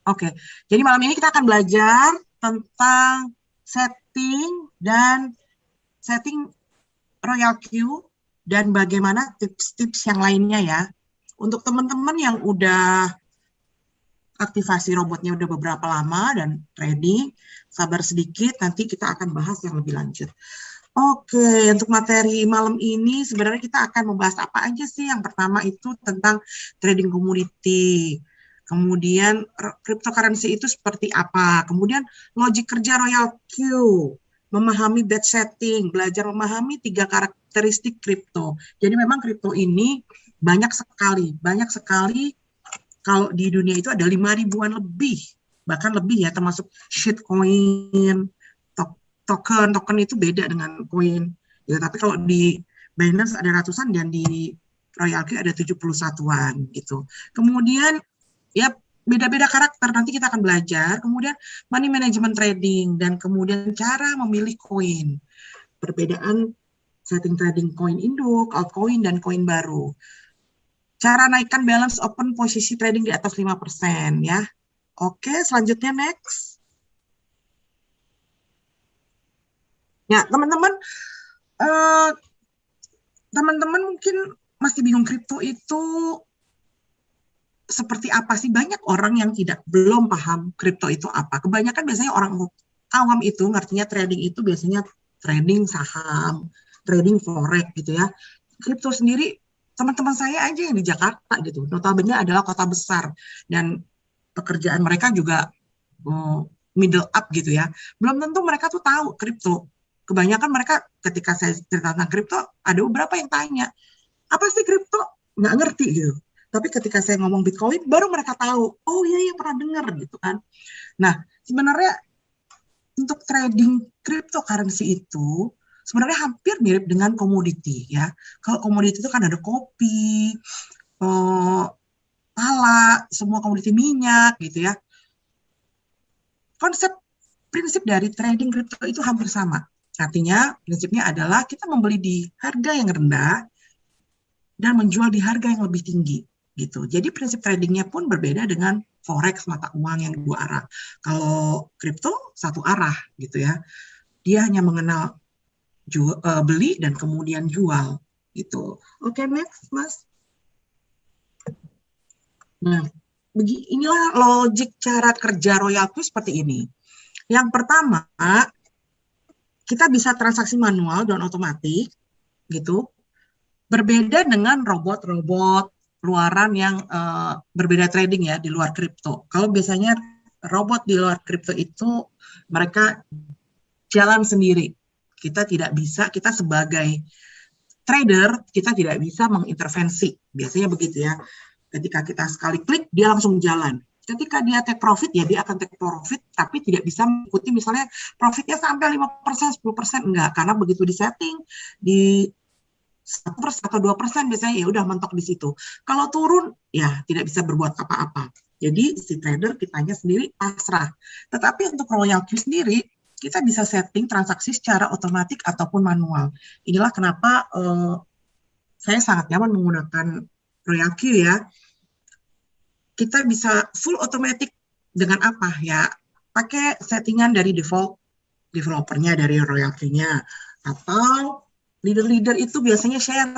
Oke, jadi malam ini kita akan belajar tentang setting Royal Queue dan bagaimana tips-tips yang lainnya ya. Untuk teman-teman yang udah aktivasi robotnya udah beberapa lama dan trading, sabar sedikit, nanti kita akan bahas yang lebih lanjut. Oke, untuk materi malam ini sebenarnya kita akan membahas apa aja sih? Yang pertama itu tentang trading community. Kemudian cryptocurrency itu seperti apa? Kemudian logik kerja Royal Q, memahami batch setting, belajar memahami 3 karakteristik kripto. Jadi memang kripto ini banyak sekali kalau di dunia itu ada 5 ribuan lebih, bahkan lebih ya, termasuk shitcoin, token itu beda dengan koin. Ya, tapi kalau di Binance ada ratusan dan di Royal Q ada 71-an gitu. Kemudian ya beda-beda karakter, nanti kita akan belajar. Kemudian money management trading dan kemudian cara memilih koin. Perbedaan setting trading koin induk, altcoin dan koin baru. Cara naikkan balance open posisi trading di atas 5% ya. Oke, selanjutnya next. Ya, eh, teman-teman mungkin masih bingung kripto itu seperti apa sih? Banyak orang yang belum paham kripto itu apa. Kebanyakan biasanya orang awam itu ngertinya trading itu biasanya trading saham, trading forex gitu ya. Kripto sendiri teman-teman saya aja yang di Jakarta gitu, notabene adalah kota besar dan pekerjaan mereka juga middle up gitu ya. Belum tentu mereka tuh tahu kripto. Kebanyakan mereka ketika saya cerita tentang kripto, ada beberapa yang tanya, apa sih kripto? Nggak ngerti gitu. Tapi ketika saya ngomong Bitcoin, baru mereka tahu, oh iya pernah dengar gitu kan. Nah, sebenarnya untuk trading cryptocurrency itu sebenarnya hampir mirip dengan komoditi ya. Kalau komoditi itu kan ada kopi, pala, semua komoditi minyak gitu ya. Prinsip dari trading crypto itu hampir sama. Artinya prinsipnya adalah kita membeli di harga yang rendah dan menjual di harga yang lebih tinggi gitu. Jadi prinsip tradingnya pun berbeda dengan forex mata uang yang dua arah. Kalau kripto satu arah gitu ya. Dia hanya mengenal beli dan kemudian jual gitu. Oke, next, Mas. Nah, inilah logik cara kerja Royalku seperti ini. Yang pertama, kita bisa transaksi manual dan otomatis gitu. Berbeda dengan robot-robot luaran yang berbeda trading ya di luar kripto. Kalau biasanya robot di luar kripto itu mereka jalan sendiri. Kita tidak bisa, kita sebagai trader, kita tidak bisa mengintervensi. Biasanya begitu ya. Ketika kita sekali klik, dia langsung jalan. Ketika dia take profit, ya dia akan take profit, tapi tidak bisa mengikuti misalnya profitnya sampai 5%, 10%, enggak. Karena begitu di setting, di 1% atau 2% biasanya ya udah mentok di situ. Kalau turun ya tidak bisa berbuat apa-apa. Jadi si trader kitanya sendiri pasrah. Tetapi untuk Royal Q sendiri kita bisa setting transaksi secara otomatis ataupun manual. Inilah kenapa saya sangat nyaman menggunakan Royal Q ya. Kita bisa full automatic dengan apa ya? Pakai settingan dari default developernya dari Royal Q-nya atau leader-leader itu biasanya share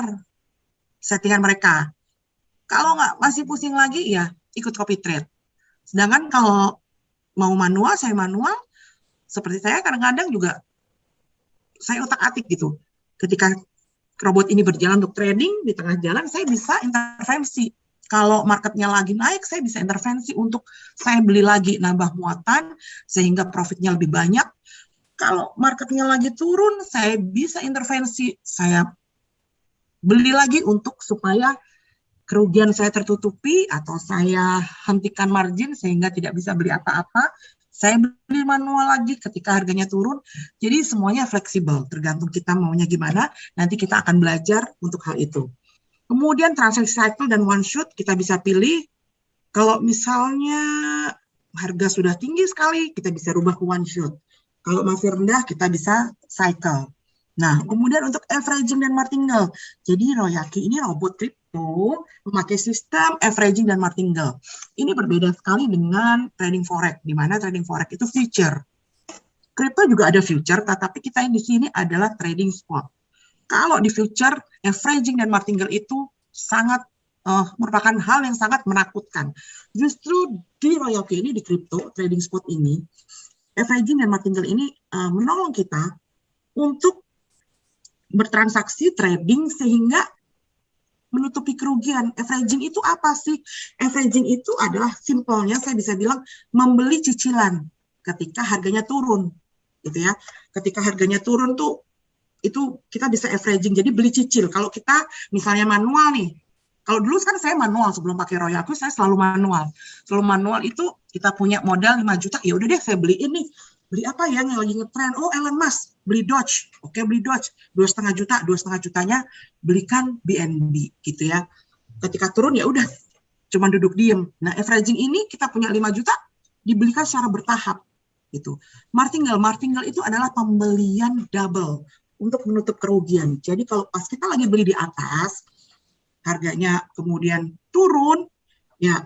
settingan mereka. Kalau nggak masih pusing lagi, ya ikut copy trade. Sedangkan kalau mau manual, saya manual. Seperti saya kadang-kadang juga saya otak-atik gitu. Ketika robot ini berjalan untuk trading, di tengah jalan saya bisa intervensi. Kalau marketnya lagi naik, saya bisa intervensi untuk saya beli lagi, nambah muatan, sehingga profitnya lebih banyak. Kalau marketnya lagi turun, saya bisa intervensi, saya beli lagi untuk supaya kerugian saya tertutupi atau saya hentikan margin sehingga tidak bisa beli apa-apa. Saya beli manual lagi ketika harganya turun. Jadi semuanya fleksibel, tergantung kita maunya gimana. Nanti kita akan belajar untuk hal itu. Kemudian transaksi cycle dan one shot kita bisa pilih. Kalau misalnya harga sudah tinggi sekali, kita bisa rubah ke one shot. Kalau masih rendah, kita bisa cycle. Nah, kemudian untuk averaging dan martingale. Jadi Royaki ini robot itu memakai sistem averaging dan martingale. Ini berbeda sekali dengan trading forex, di mana trading forex itu future. Crypto juga ada future, tetapi kita yang di sini adalah trading spot. Kalau di future, averaging dan martingale itu sangat merupakan hal yang sangat menakutkan. Justru di Royal Oak ini, di crypto trading spot ini, averaging dan martingale ini menolong kita untuk bertransaksi trading sehingga menutupi kerugian. Averaging itu apa sih? Averaging itu adalah simpelnya saya bisa bilang membeli cicilan ketika harganya turun, gitu ya. Ketika harganya turun tuh itu kita bisa averaging, jadi beli cicil. Kalau kita misalnya manual nih, kalau dulu kan saya manual sebelum pakai Royal Oak, saya selalu manual. Selalu manual itu kita punya modal 5 juta, ya udah deh saya beliin nih. Beli apa ya yang lagi ngetren? Oh, Elon Musk, beli Doge. Oke, beli Doge. 2,5 juta, 2,5 jutanya belikan BNB gitu ya. Ketika turun ya udah cuma duduk diem. Nah, averaging ini kita punya 5 juta dibelikan secara bertahap gitu. Martingale itu adalah pembelian double untuk menutup kerugian. Jadi kalau pas kita lagi beli di atas, harganya kemudian turun, ya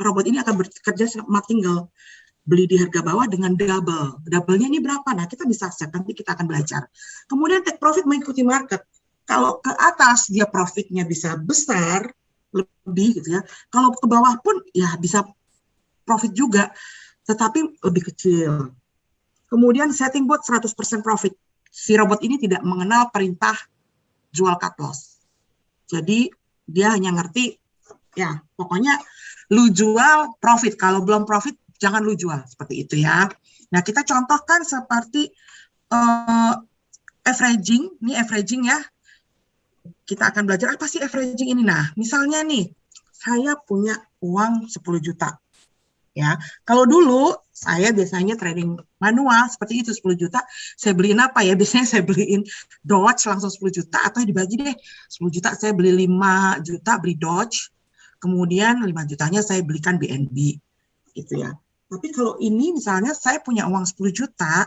robot ini akan bekerja martingale, beli di harga bawah dengan double. Double-nya ini berapa? Nah, kita bisa set, nanti kita akan belajar. Kemudian take profit mengikuti market. Kalau ke atas dia profitnya bisa besar, lebih gitu ya. Kalau ke bawah pun ya bisa profit juga, tetapi lebih kecil. Kemudian setting bot 100% profit. Si robot ini tidak mengenal perintah jual cut loss. Jadi dia hanya ngerti, ya pokoknya lu jual profit. Kalau belum profit, jangan lu jual. Seperti itu ya. Nah, kita contohkan seperti averaging. Ini averaging ya. Kita akan belajar apa sih averaging ini. Nah, misalnya nih, saya punya uang 10 juta. Ya, kalau dulu saya biasanya trading manual seperti itu 10 juta, saya beliin apa ya? Biasanya saya beliin Doge langsung 10 juta atau dibagi deh. 10 juta saya beli 5 juta beli Doge, kemudian 5 jutanya saya belikan BNB gitu ya. Tapi kalau ini misalnya saya punya uang 10 juta,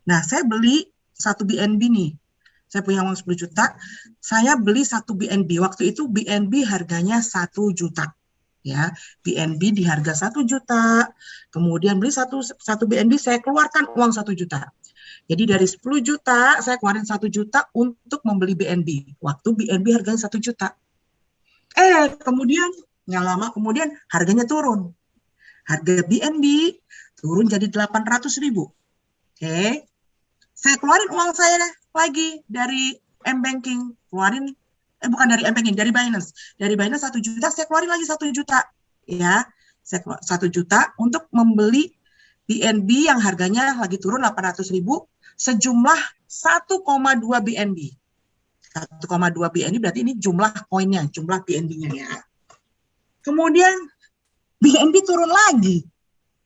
nah saya beli satu BNB nih. Saya punya uang 10 juta, saya beli satu BNB. Waktu itu BNB harganya 1 juta. Ya, BNB di harga 1 juta, kemudian beli satu BNB, saya keluarkan uang 1 juta. Jadi dari 10 juta, saya keluarin 1 juta untuk membeli BNB. Waktu BNB harganya 1 juta. Kemudian, nggak lama kemudian harganya turun. Harga BNB turun jadi 800.000. Oke. Saya keluarin uang saya lagi dari M-Banking, bukan dari M-Banking, dari Binance. Dari Binance 1 juta, saya keluarin lagi 1 juta. Ya, saya keluar 1 juta untuk membeli BNB yang harganya lagi turun 800.000, sejumlah 1,2 BNB. 1,2 BNB berarti ini jumlah koinnya, jumlah BNB-nya ya. Kemudian BNB turun lagi.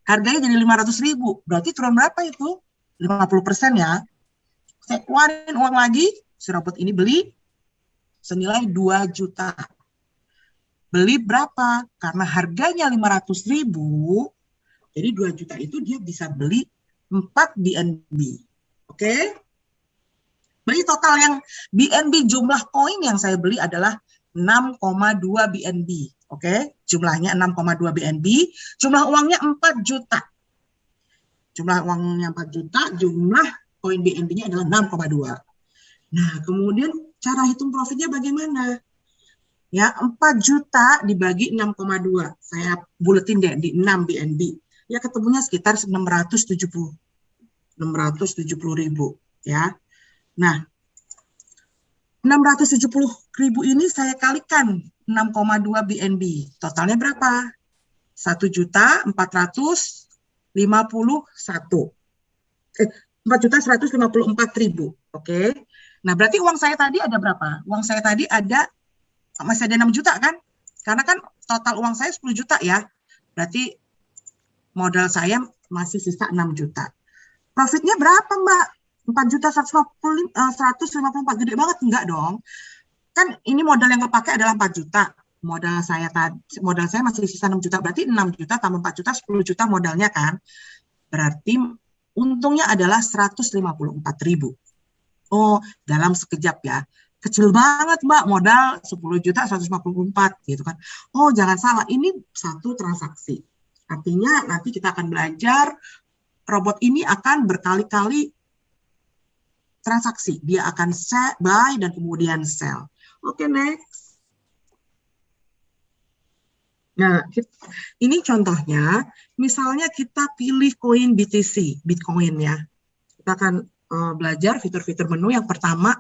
Harganya jadi 500.000. Berarti turun berapa itu? 50% ya. Saya keluarin uang lagi, si robot ini beli senilai 2 juta. Beli berapa? Karena harganya 500.000, jadi 2 juta itu dia bisa beli 4 BNB. Oke? Beli total yang BNB, jumlah koin yang saya beli adalah 6,2 BNB. Oke? Jumlahnya 6,2 BNB, jumlah uangnya 4 juta. Jumlah uangnya 4 juta, jumlah koin BNB-nya adalah 6,2. Nah, kemudian cara hitung profitnya bagaimana? Ya, 4 juta dibagi 6,2. Saya buletin deh di 6 BNB. Ya, ketemunya sekitar 670.000 ya. Nah, 670.000 ini saya kalikan 6,2 BNB. Totalnya berapa? 1.451. 4.154.000. Oke. Nah, berarti uang saya tadi ada berapa? Uang saya tadi masih ada 6 juta kan? Karena kan total uang saya 10 juta ya. Berarti modal saya masih sisa 6 juta. Profitnya berapa, Mbak? 4.154, gede banget? Enggak dong. Kan ini modal yang kepake adalah 4 juta. Modal saya masih sisa 6 juta. Berarti 6 juta tambah 4 juta, 10 juta modalnya kan? Berarti untungnya adalah 154.000. Oh, dalam sekejap ya. Kecil banget Mbak, modal 10 juta 154 gitu kan. Oh jangan salah, ini satu transaksi. Artinya nanti kita akan belajar robot ini akan berkali-kali transaksi. Dia akan buy dan kemudian sell. Oke, next. Nah, ini contohnya, misalnya kita pilih koin BTC, Bitcoin ya. Kita akan belajar fitur-fitur menu. Yang pertama,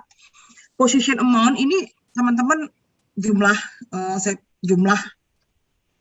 position amount ini teman-teman jumlah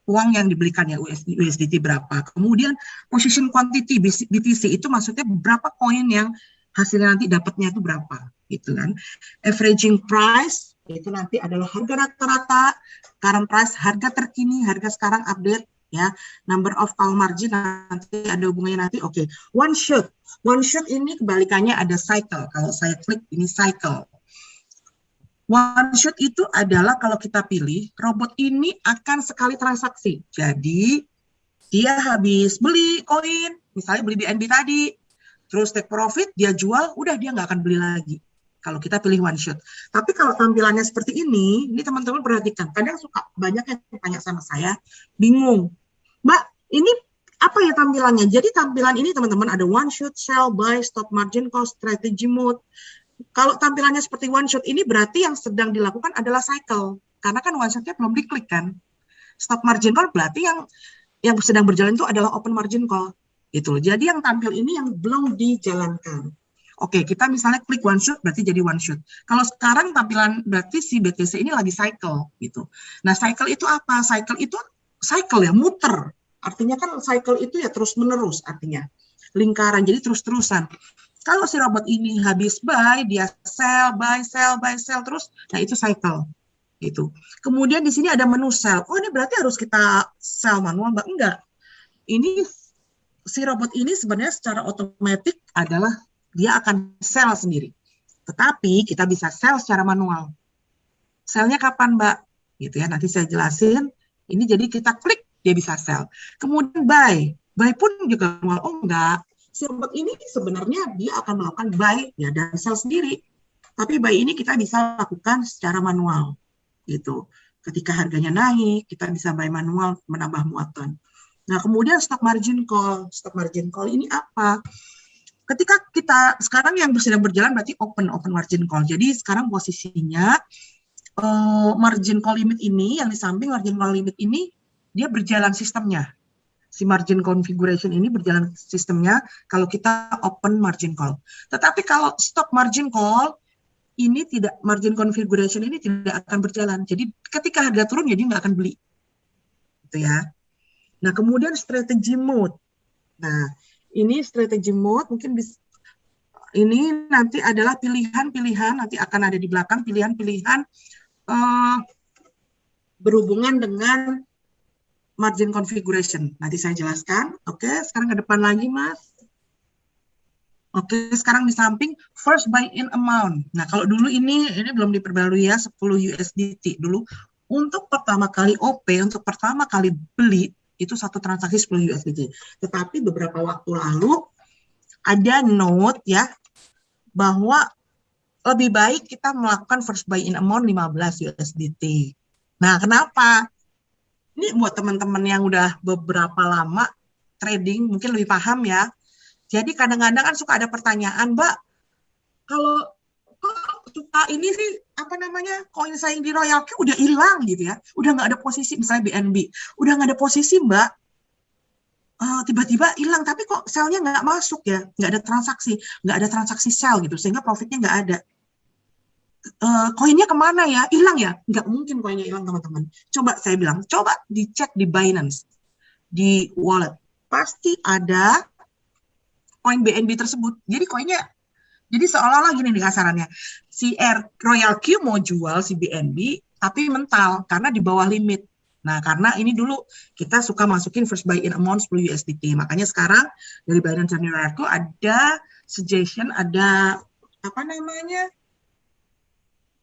uang yang dibelikan ya USDT berapa. Kemudian position quantity BTC itu maksudnya berapa koin yang hasilnya nanti dapatnya itu berapa gitu kan. Averaging price itu nanti adalah harga rata-rata, current price harga terkini, harga sekarang update ya. Number of call margin nanti ada hubungannya nanti. Oke. One shot ini kebalikannya ada cycle. Kalau saya klik ini cycle. One shot itu adalah kalau kita pilih, robot ini akan sekali transaksi. Jadi, dia habis beli koin, misalnya beli BNB tadi, terus take profit, dia jual, udah dia nggak akan beli lagi. Kalau kita pilih one shot. Tapi kalau tampilannya seperti ini teman-teman perhatikan. Kadang suka banyak yang tanya sama saya, bingung. Mbak, ini apa ya tampilannya? Jadi tampilan ini teman-teman ada one shot, sell, buy, stop margin call, strategy mode. Kalau tampilannya seperti one shot ini berarti yang sedang dilakukan adalah cycle. Karena kan one shotnya belum diklik kan. Stop margin call berarti yang sedang berjalan itu adalah open margin call. Gitu. Jadi yang tampil ini yang belum dijalankan. Oke, kita misalnya klik one shot berarti jadi one shot. Kalau sekarang tampilan berarti si BTC ini lagi cycle gitu. Nah, cycle itu apa? Cycle itu cycle ya, muter. Artinya kan cycle itu ya terus-menerus artinya. Lingkaran, jadi terus-terusan. Kalau si robot ini habis buy, dia sell, buy, sell, buy, sell terus, nah itu cycle gitu. Kemudian di sini ada menu sell. Oh, ini berarti harus kita sell manual, Mbak? Enggak. Ini si robot ini sebenarnya secara otomatis adalah dia akan sell sendiri. Tetapi kita bisa sell secara manual. Sell-nya kapan, Mbak? Gitu ya, nanti saya jelasin. Ini jadi kita klik, dia bisa sell. Kemudian buy. Buy pun juga manual. Oh, enggak. Si robot ini sebenarnya dia akan melakukan buy ya dan sell sendiri. Tapi buy ini kita bisa lakukan secara manual. Gitu. Ketika harganya naik, kita bisa buy manual menambah muatan. Nah, kemudian stock margin call. Stock margin call ini apa? Ketika kita sekarang yang sedang berjalan berarti open margin call. Jadi sekarang posisinya margin call limit ini yang di samping margin call limit ini dia berjalan sistemnya. Si margin configuration ini berjalan sistemnya kalau kita open margin call. Tetapi kalau stop margin call ini tidak, margin configuration ini tidak akan berjalan. Jadi ketika harga turun jadi nggak akan beli. Gitu ya. Nah, kemudian strategy mode. Nah, ini strategy mode mungkin bisa ini nanti adalah pilihan-pilihan nanti akan ada di belakang pilihan-pilihan berhubungan dengan margin configuration. Nanti saya jelaskan. Oke, sekarang ke depan lagi, Mas. Oke, sekarang di samping first buy in amount. Nah, kalau dulu ini belum diperbarui ya, 10 USDT. Dulu untuk pertama kali OP, untuk pertama kali beli itu satu transaksi 10 USDT. Tetapi beberapa waktu lalu ada note ya bahwa lebih baik kita melakukan first buy in amount 15 USDT. Nah, kenapa? Ini buat teman-teman yang udah beberapa lama trading, mungkin lebih paham ya. Jadi kadang-kadang kan suka ada pertanyaan, Mbak, kalau suka ini sih, koin saya di Royal Q udah hilang gitu ya. Udah nggak ada posisi, misalnya BNB. Udah nggak ada posisi, Mbak. Tiba-tiba hilang, tapi kok sell-nya nggak masuk ya. Nggak ada transaksi sell gitu, sehingga profitnya nggak ada. Koinnya kemana ya? Hilang ya? Nggak mungkin koinnya hilang, teman-teman. Coba saya bilang, coba dicek di Binance, di wallet. Pasti ada koin BNB tersebut. Jadi koinnya, jadi seolah-olah gini nih kasarannya. Si Royal Q mau jual si BNB, tapi mental, karena di bawah limit. Nah, karena ini dulu kita suka masukin first buy in amount 10 USDT. Makanya sekarang dari Binance dan Royal Q ada suggestion, ada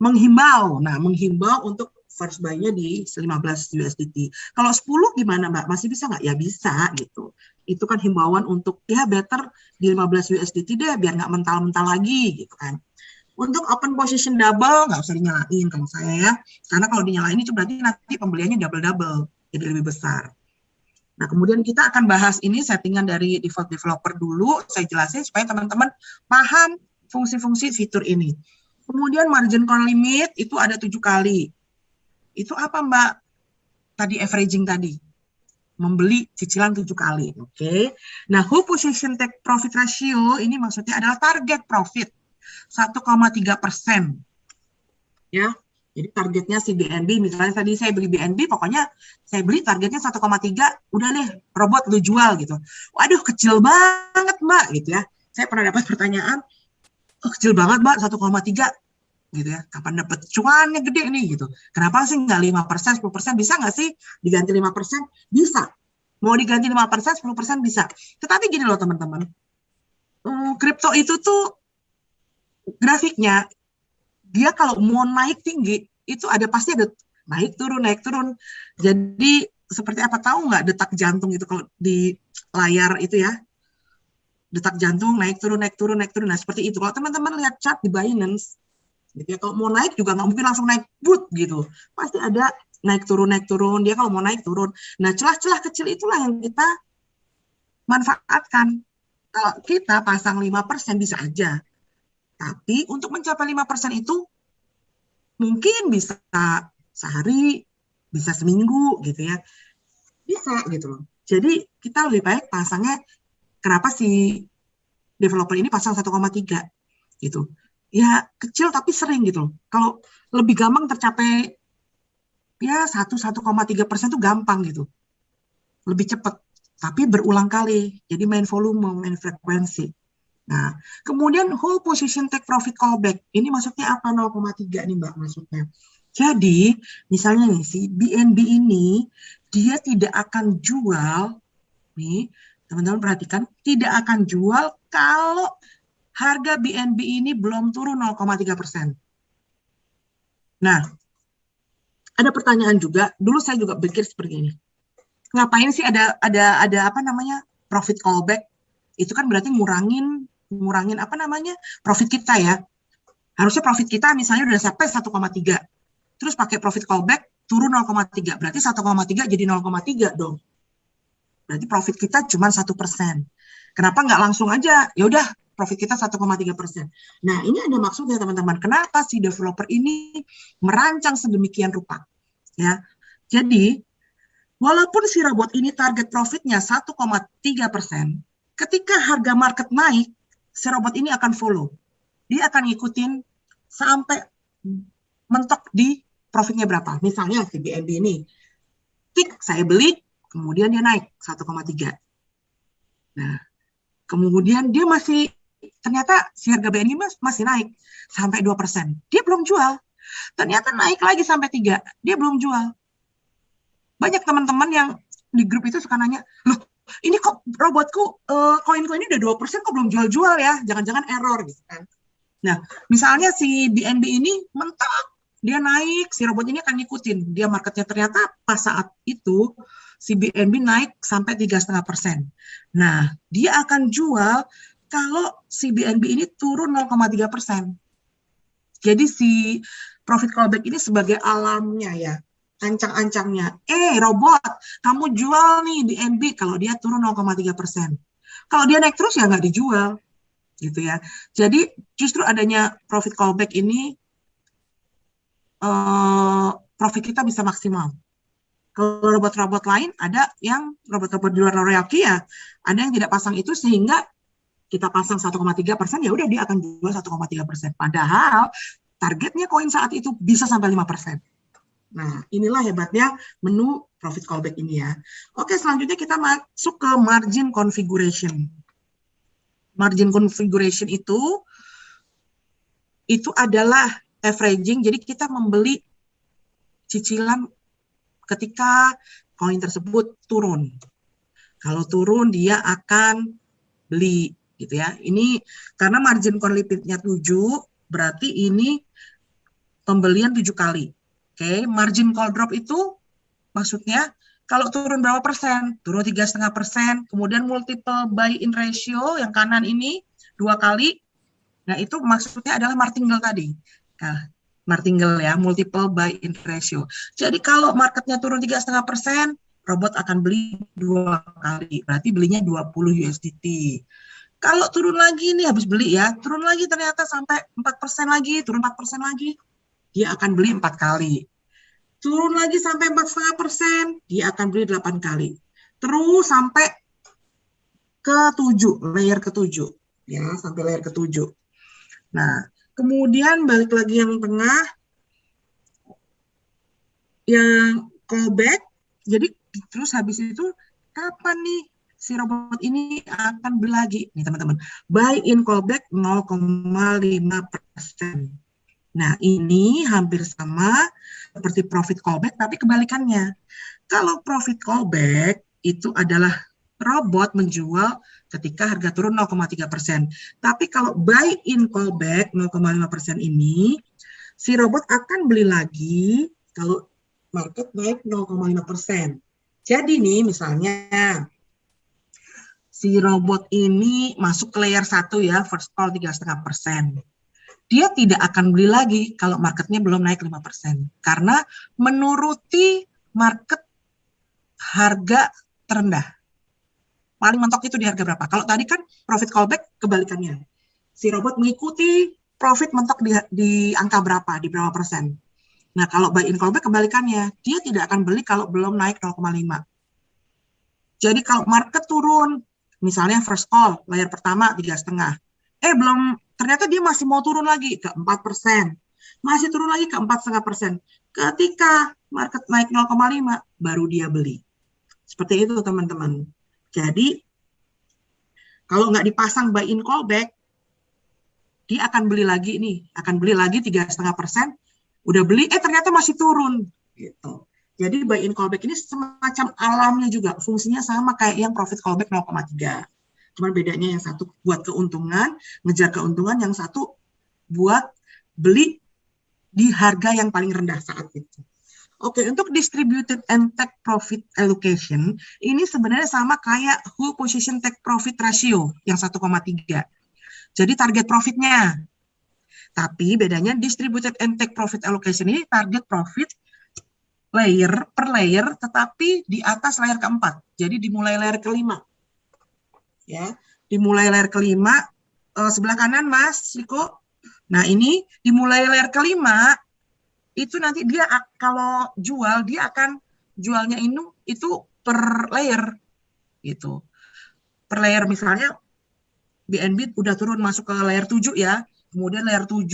menghimbau. Nah, menghimbau untuk first buy-nya di 15 USDT. Kalau 10 gimana, Mbak? Masih bisa nggak? Ya bisa, gitu. Itu kan himbauan untuk, ya better di 15 USDT deh, biar nggak mental-mental lagi, gitu kan. Untuk open position double nggak usah dinyalain kalau saya ya, karena kalau dinyalain itu berarti nanti pembeliannya double-double, jadi lebih besar. Nah, kemudian kita akan bahas ini settingan dari default developer dulu, saya jelasin supaya teman-teman paham fungsi-fungsi fitur ini. Kemudian margin call limit itu ada 7 kali. Itu apa Mbak? Tadi averaging tadi. Membeli cicilan 7 kali. Oke. Nah, whole position take profit ratio ini maksudnya adalah target profit 1,3%. Ya. Jadi targetnya si BNB, misalnya tadi saya beli BNB, pokoknya saya beli targetnya 1,3, udah deh, robot lu jual gitu. Waduh, kecil banget Mbak, gitu ya. Saya pernah dapat pertanyaan, oh, kecil banget Mbak, 1,3, gitu ya. Kapan dapat cuannya gede nih, gitu. Kenapa sih nggak 5%, 10%, bisa nggak sih diganti 5%? Bisa. Mau diganti 5%, 10% bisa. Tetapi gini loh teman-teman, kripto itu tuh grafiknya, dia kalau mau naik tinggi itu ada pasti ada naik turun. Jadi seperti apa, tahu nggak detak jantung itu kalau di layar itu ya, detak jantung naik turun. Nah seperti itu. Kalau teman-teman lihat chart di Binance, gitu ya, kalau mau naik juga nggak mungkin langsung naik but gitu. Pasti ada naik turun. Dia kalau mau naik turun. Nah celah-celah kecil itulah yang kita manfaatkan. Kalau kita pasang 5% bisa aja. Tapi untuk mencapai 5% itu mungkin bisa sehari, bisa seminggu gitu ya. Bisa gitu loh. Jadi kita lebih baik pasangnya, kenapa si developer ini pasang 1,3 gitu. Ya kecil tapi sering gitu loh. Kalau lebih gampang tercapai ya 1,3% itu gampang gitu. Lebih cepat. Tapi berulang kali. Jadi main volume, main frekuensi. Nah, kemudian whole position take profit callback. Ini maksudnya apa 0,3 nih Mbak maksudnya. Jadi, misalnya nih si BNB ini dia tidak akan jual nih, teman-teman perhatikan, tidak akan jual kalau harga BNB ini belum turun 0,3%. Nah, ada pertanyaan juga, dulu saya juga pikir seperti ini. Ngapain sih ada apa namanya? Profit callback? Itu kan berarti ngurangin apa namanya? Profit kita ya. Harusnya profit kita misalnya udah sampai 1,3. Terus pakai profit callback turun 0,3. Berarti 1,3 jadi 0,3 dong. Berarti profit kita cuma 1%. Kenapa nggak langsung aja? Ya udah, profit kita 1,3%. Nah, ini ada maksudnya teman-teman. Kenapa si developer ini merancang sedemikian rupa? Ya. Jadi, walaupun si robot ini target profitnya 1,3%, ketika harga market naik, si robot ini akan follow. Dia akan ngikutin sampai mentok di profitnya berapa. Misalnya si BNB ini, tik saya beli, kemudian dia naik 1,3. Nah, kemudian dia masih, ternyata si harga BNB masih naik sampai 2%. Dia belum jual. Ternyata naik lagi sampai 3, dia belum jual. Banyak teman-teman yang di grup itu suka nanya, loh ini kok robotku koin-koinnya udah 2% kok belum jual-jual ya, jangan-jangan error gitu kan. Nah, misalnya si BNB ini mentok, dia naik, si robot ini akan ngikutin, dia marketnya ternyata pas saat itu si BNB naik sampai 3,5%. Nah, dia akan jual kalau si BNB ini turun 0,3%. Jadi si profit callback ini sebagai alarmnya ya, ancang-ancangnya. Robot, kamu jual nih BNB kalau dia turun 0,3%. Kalau dia naik terus ya nggak dijual, gitu ya. Jadi justru adanya profit callback ini, profit kita bisa maksimal. Kalau robot-robot lain ada yang robot-robot di luar Royalty ya, ada yang tidak pasang itu sehingga kita pasang 1,3%, ya udah dia akan jual 1,3%. Padahal targetnya koin saat itu bisa sampai 5%. Nah, inilah hebatnya menu profit callback ini ya. Oke, selanjutnya kita masuk ke margin configuration. Margin configuration itu adalah averaging, jadi kita membeli cicilan ketika koin tersebut turun. Kalau turun dia akan beli gitu ya. Ini karena margin call limitnya 7, berarti ini pembelian 7 kali. Oke, margin call drop itu maksudnya kalau turun berapa persen? Turun 3,5%, kemudian multiple buy in ratio yang kanan ini 2 kali, Nah, itu maksudnya adalah martingale tadi. Nah, martingale ya, multiple buy-in ratio. Jadi kalau marketnya turun 3,5%, robot akan beli 2 kali. Berarti belinya 20 USDT. Kalau turun lagi nih, habis beli ya, turun lagi ternyata sampai 4% lagi, turun 4% lagi, dia akan beli 4 kali. Turun lagi sampai 4,5%, dia akan beli 8 kali. Terus sampai ke 7, layer ke-7. Ya, sampai layer ke-7. Nah, kemudian balik lagi yang tengah, yang callback. Jadi terus habis itu kapan nih si robot ini akan beli lagi? Nih teman-teman, buy in callback 0,5%. Nah, ini hampir sama seperti profit callback, tapi kebalikannya. Kalau profit callback itu adalah robot menjual ketika harga turun 0,3%. Tapi kalau buy in callback 0,5% ini, si robot akan beli lagi kalau market naik 0,5%. Jadi nih misalnya si robot ini masuk ke layer 1 ya, first call 3,5%. Dia tidak akan beli lagi kalau marketnya belum naik 5%. Karena menuruti market harga terendah. Paling mentok itu di harga berapa? Kalau tadi kan profit callback kebalikannya. Si robot mengikuti profit mentok di angka berapa, di berapa persen. Nah, kalau buy in callback kebalikannya. Dia tidak akan beli kalau belum naik 0,5. Jadi kalau market turun, misalnya first call, layar pertama 3,5. Belum, ternyata dia masih mau turun lagi ke 4%. Masih turun lagi ke 4,5%. Ketika market naik 0,5, baru dia beli. Seperti itu teman-teman. Jadi kalau nggak dipasang buy in callback, dia akan beli lagi nih, akan beli lagi 3,5%. Udah beli, ternyata masih turun. Gitu. Jadi buy in callback ini semacam alamnya juga, fungsinya sama kayak yang profit callback 0,3. Cuman bedanya yang satu buat keuntungan, ngejar keuntungan, yang satu buat beli di harga yang paling rendah saat itu. Oke, untuk distributed and take profit allocation, ini sebenarnya sama kayak whole position take profit ratio yang 1,3. Jadi target profitnya. Tapi bedanya distributed and take profit allocation ini target profit layer per layer, tetapi di atas layer keempat. Jadi dimulai layer kelima. Ya, dimulai layer kelima, sebelah kanan Mas Riko. Nah, ini dimulai layer kelima, itu nanti dia kalau jual, dia akan jualnya itu per layer. Gitu. Per layer misalnya, BNB udah turun masuk ke layer 7 ya. Kemudian layer 7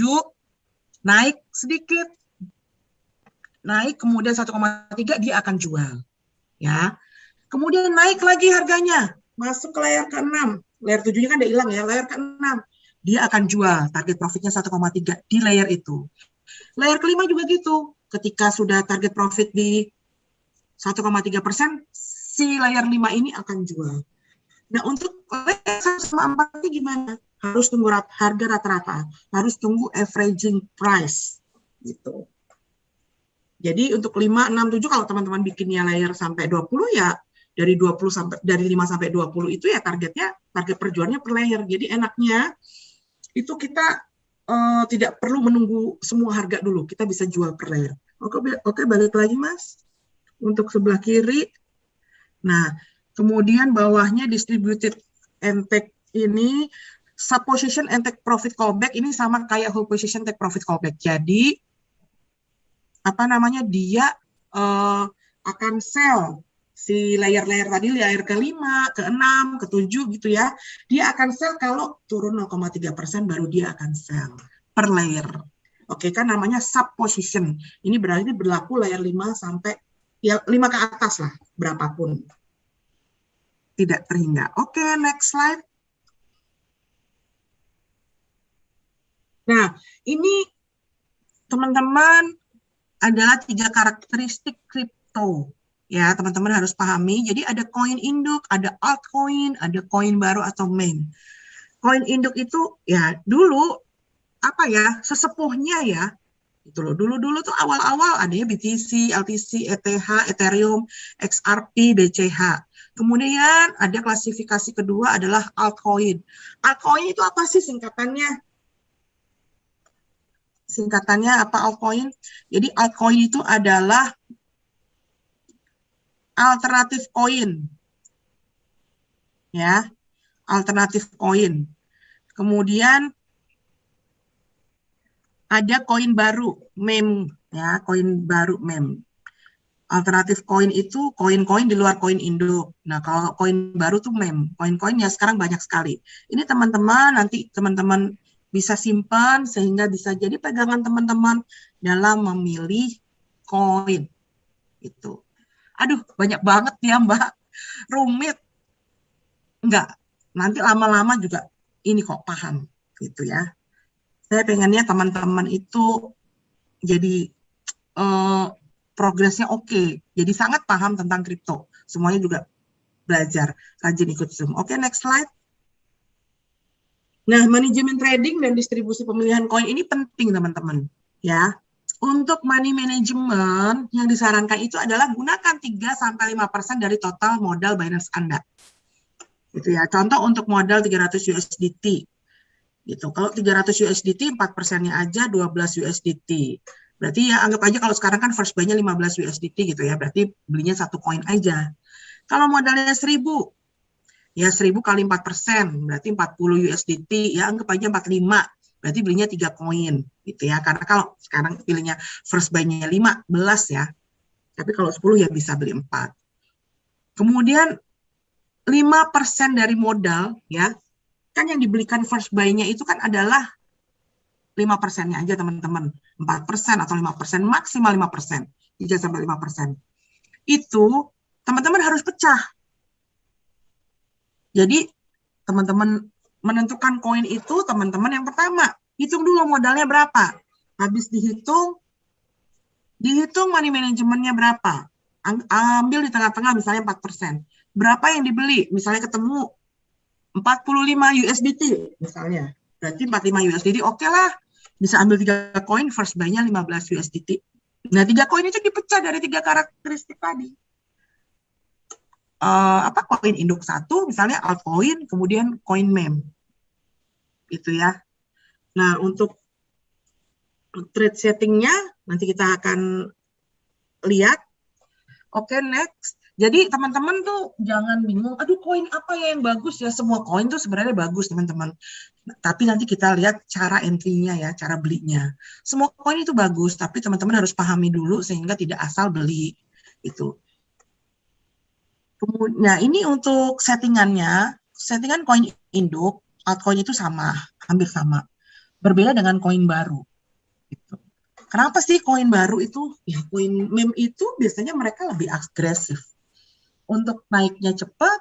naik sedikit, naik kemudian 1,3 dia akan jual ya. Kemudian naik lagi harganya masuk ke layar ke-6, layar 7-nya kan udah hilang ya, layar ke-6 dia akan jual, target profitnya 1,3 di layer itu. Layer kelima juga gitu, ketika sudah target profit di 1,3%, si layar 5 ini akan jual. Nah, untuk layer 1,4 ini gimana? Harus tunggu harga rata-rata, harus tunggu averaging price gitu. Jadi untuk 5, 6, 7 kalau teman-teman bikinnya layer sampai 20 ya dari 20 sampai dari 5 sampai 20 itu ya target perjuangannya per layer. Jadi enaknya itu kita tidak perlu menunggu semua harga dulu. Kita bisa jual per layer. Oke, balik lagi Mas. Untuk sebelah kiri. Nah, kemudian bawahnya distributed and take ini sub position and take profit callback ini sama kayak whole position take profit callback. Jadi dia akan sell si layer-layer tadi, layer ke-5, ke-6, ke-7 gitu ya. Dia akan sell kalau turun 0,3% baru dia akan sell per layer. Oke, kan namanya sub position. Ini berarti berlaku layer 5 sampai ya 5 ke atas lah, berapapun. Tidak terhingga. Oke, next slide. Nah, ini teman-teman adalah 3 karakteristik kripto. Ya, teman-teman harus pahami. Jadi ada koin induk, ada altcoin, ada koin baru atau meme. Koin induk itu ya dulu sesepuhnya ya. Itu loh. Dulu tuh awal-awal adanya BTC, LTC, ETH, Ethereum, XRP, BCH. Kemudian ada klasifikasi kedua adalah altcoin. Altcoin itu apa sih singkatannya? Singkatannya apa altcoin? Jadi altcoin itu adalah alternatif koin, ya, alternatif koin. Kemudian ada koin baru, meme, ya, koin baru meme. Alternatif koin itu koin-koin di luar koin induk. Nah, kalau koin baru tuh meme. Koin-koinnya sekarang banyak sekali. Ini teman-teman, nanti teman-teman bisa simpan sehingga bisa jadi pegangan teman-teman dalam memilih koin. Itu. Aduh, banyak banget ya, Mbak. Rumit. Enggak. Nanti lama-lama juga ini kok paham gitu ya. Saya pengennya teman-teman itu jadi progresnya oke. Jadi sangat paham tentang kripto. Semuanya juga belajar, rajin ikut Zoom. Oke, next slide. Nah, manajemen trading dan distribusi pemilihan koin ini penting, teman-teman. Ya, untuk money management yang disarankan itu adalah gunakan 3-5% dari total modal Binance Anda. Gitu ya. Contoh untuk modal 300 USDT. Gitu. Kalau 300 USDT, 4%-nya aja 12 USDT. Berarti ya anggap aja kalau sekarang kan first buy-nya 15 USDT gitu ya. Berarti belinya satu koin aja. Kalau modalnya 1000, ya 1000 kali 4%, berarti 40 USDT, ya anggap aja 45, berarti belinya 3 koin gitu ya. Karena kalau sekarang pilihnya first buy-nya 15 ya, tapi kalau 10 ya bisa beli 4. Kemudian 5% dari modal ya, kan yang dibelikan first buy-nya itu kan adalah 5%-nya aja teman-teman, 4% atau 5%, maksimal 5%, 3-5%. Itu teman-teman harus pecah. Jadi teman-teman menentukan koin itu, teman-teman yang pertama, hitung dulu modalnya berapa. Habis dihitung money manajemennya berapa. Ambil di tengah-tengah misalnya 4%. Berapa yang dibeli? Misalnya ketemu 45 USDT misalnya. Berarti 45 USDT oke lah. Bisa ambil 3 koin, first buy-nya 15 USDT. Nah, 3 koin itu dipecah dari 3 karakteristik tadi. Koin induk 1, misalnya altcoin, kemudian koin meme. Itu ya. Nah, untuk trade settingnya nanti kita akan lihat. Oke, next. Jadi teman-teman tuh jangan bingung, aduh koin apa ya yang bagus ya? Semua koin tuh sebenarnya bagus teman-teman. Tapi nanti kita lihat cara entry-nya ya, cara belinya. Semua koin itu bagus, tapi teman-teman harus pahami dulu sehingga tidak asal beli. Itu. Nah, ini untuk settingannya, settingan koin induk, altcoin itu sama, hampir sama. Berbeda dengan koin baru. Gitu. Kenapa sih koin baru itu? Ya, koin meme itu biasanya mereka lebih agresif. Untuk naiknya cepat,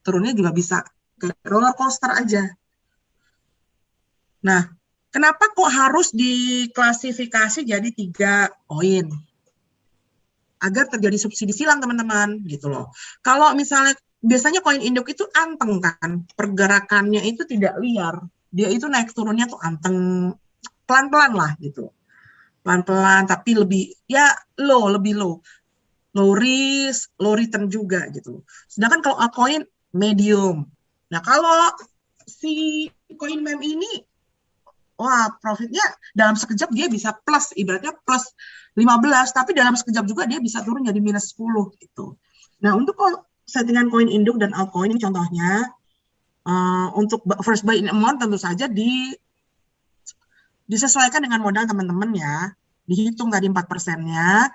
turunnya juga bisa kayak roller coaster aja. Nah, kenapa kok harus diklasifikasi jadi 3 koin? Agar terjadi subsidi silang, teman-teman, gitu loh. Kalau misalnya, biasanya koin induk itu anteng kan, pergerakannya itu tidak liar. Dia itu naik turunnya tuh anteng, pelan-pelan lah gitu. Pelan-pelan, tapi lebih, ya lebih low. Low risk, low return juga gitu. Sedangkan kalau altcoin medium. Nah, kalau si koin meme ini, wah profitnya dalam sekejap dia bisa plus, ibaratnya plus 15, tapi dalam sekejap juga dia bisa turun jadi minus 10 gitu. Nah, untuk settingan koin induk dan altcoin ini contohnya, untuk first buy in amount tentu saja disesuaikan dengan modal teman-teman ya. Dihitung tadi 4%-nya,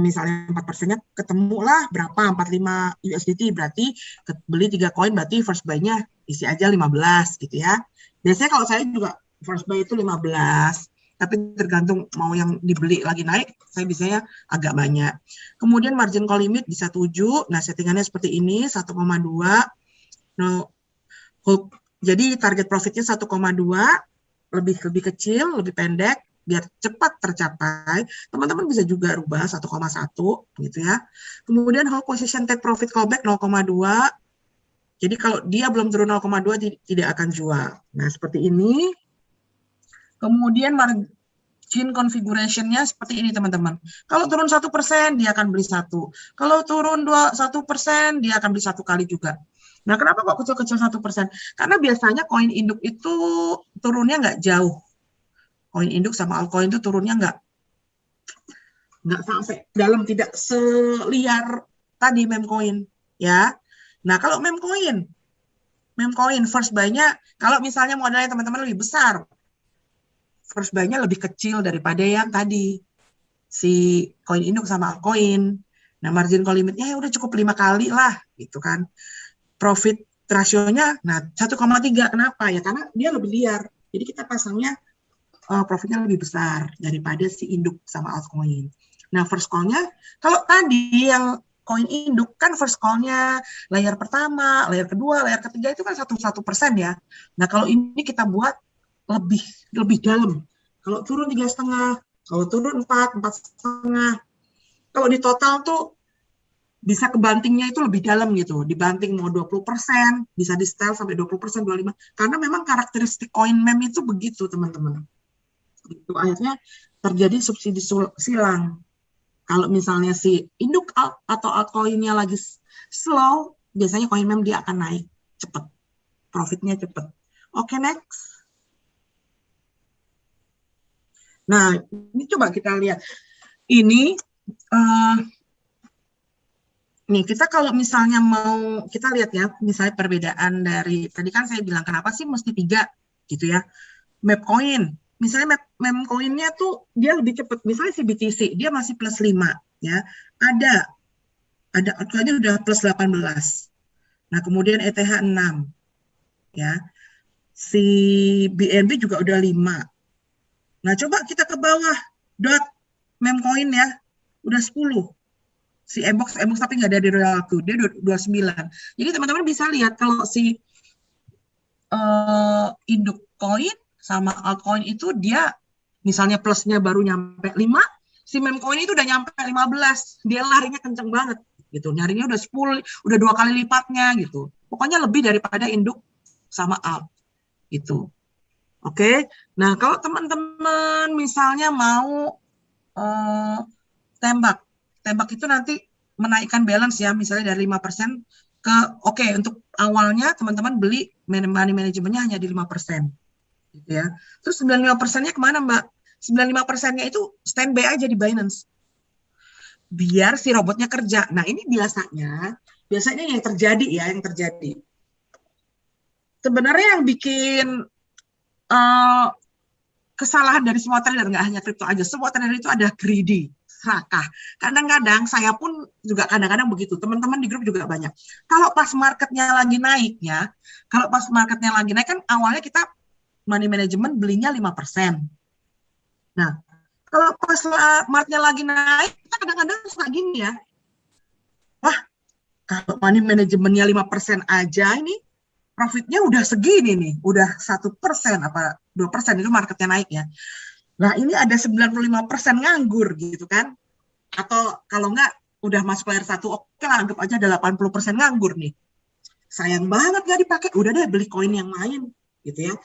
misalnya 4%-nya ketemulah berapa, 45 USDT, berarti beli 3 koin, berarti first buy-nya isi aja 15 gitu ya. Biasanya kalau saya juga first buy itu 15, tapi tergantung mau yang dibeli lagi naik, saya biasanya agak banyak. Kemudian margin call limit bisa 7, nah settingannya seperti ini, 1,2, no, jadi target profitnya 1,2, lebih kecil, lebih pendek, biar cepat tercapai. Teman-teman bisa juga rubah 1,1 gitu ya. Kemudian hold position take profit callback 0,2. Jadi kalau dia belum turun 0,2 tidak akan jual. Nah, seperti ini. Kemudian margin configuration-nya seperti ini, teman-teman. Kalau turun 1%, dia akan beli 1. Kalau turun 1%, dia akan beli 1 kali juga. Nah, kenapa kok kecil-kecil 1%? Karena biasanya koin induk itu turunnya nggak jauh. Koin induk sama altcoin itu turunnya nggak sampai dalam, tidak seliar tadi meme coin ya. Nah kalau meme coin first buy-nya, kalau misalnya modalnya teman-teman lebih besar, first buy-nya lebih kecil daripada yang tadi si koin induk sama altcoin. Nah margin call limitnya ya udah cukup 5 kali lah gitu kan. Profit rasionya nah 1,3. Kenapa ya? Karena dia lebih liar. Jadi kita pasangnya profitnya lebih besar daripada si induk sama altcoin. Nah, first call-nya, kalau tadi yang koin induk kan first call-nya layer pertama, layer kedua, layer ketiga itu kan 1% ya. Nah, kalau ini kita buat lebih lebih dalam. Kalau turun 3,5, kalau turun 4,5. Kalau di total tuh bisa kebantingnya itu lebih dalam gitu. Dibanting mau 20%, bisa di setel sampai 20%, 25%. Karena memang karakteristik koin meme itu begitu, teman-teman. Itu akhirnya terjadi subsidi silang. Kalau misalnya si induk atau altcoin-nya lagi slow, biasanya koin meme dia akan naik cepat, profitnya cepat. Oke, next. Nah, ini coba kita lihat. Ini nih kita kalau misalnya mau kita lihat ya, misalnya perbedaan dari tadi kan saya bilang kenapa sih mesti 3 gitu ya. Map coin, misalnya meme coinnya tuh dia lebih cepat. Misalnya si BTC dia masih plus 5 ya. Ada altcoinnya udah plus 18. Nah, kemudian ETH 6 ya. Si BNB juga udah 5. Nah, coba kita ke bawah dot meme coin ya. Udah 10. Si Ebox tapi nggak ada di Royalku, dia 29. Jadi teman-teman bisa lihat kalau si induk coin sama altcoin itu dia misalnya plusnya baru nyampe 5, si meme coin itu udah nyampe 15. Dia larinya kenceng banget gitu. Nyarinya udah 10, udah 2 kali lipatnya gitu. Pokoknya lebih daripada induk sama alt gitu. Oke. Nah, kalau teman-teman misalnya mau tembak itu nanti menaikkan balance ya, misalnya dari 5% ke untuk awalnya teman-teman beli money manajemennya hanya di 5% gitu ya. Terus 95%-nya kemana, Mbak? 95%-nya itu standby aja di Binance biar si robotnya kerja. Nah, ini biasanya yang terjadi. Sebenarnya yang bikin kesalahan dari semua trader, nggak hanya kripto aja, semua trader itu ada greedy, serakah. Kadang-kadang saya pun juga kadang-kadang begitu, teman-teman di grup juga banyak. Kalau pas marketnya lagi naik kan awalnya kita money management belinya 5%. Nah, kalau pas marketnya lagi naik, kita kadang-kadang suka gini ya, wah, kalau money manajemennya 5% aja ini profitnya udah segini nih, udah 1% apa 2% itu marketnya naik ya. Nah, ini ada 95% nganggur gitu kan. Atau kalau enggak udah masuk layer 1, oke lah, anggap aja ada 80% nganggur nih. Sayang banget nggak dipakai, udah deh beli koin yang lain gitu ya.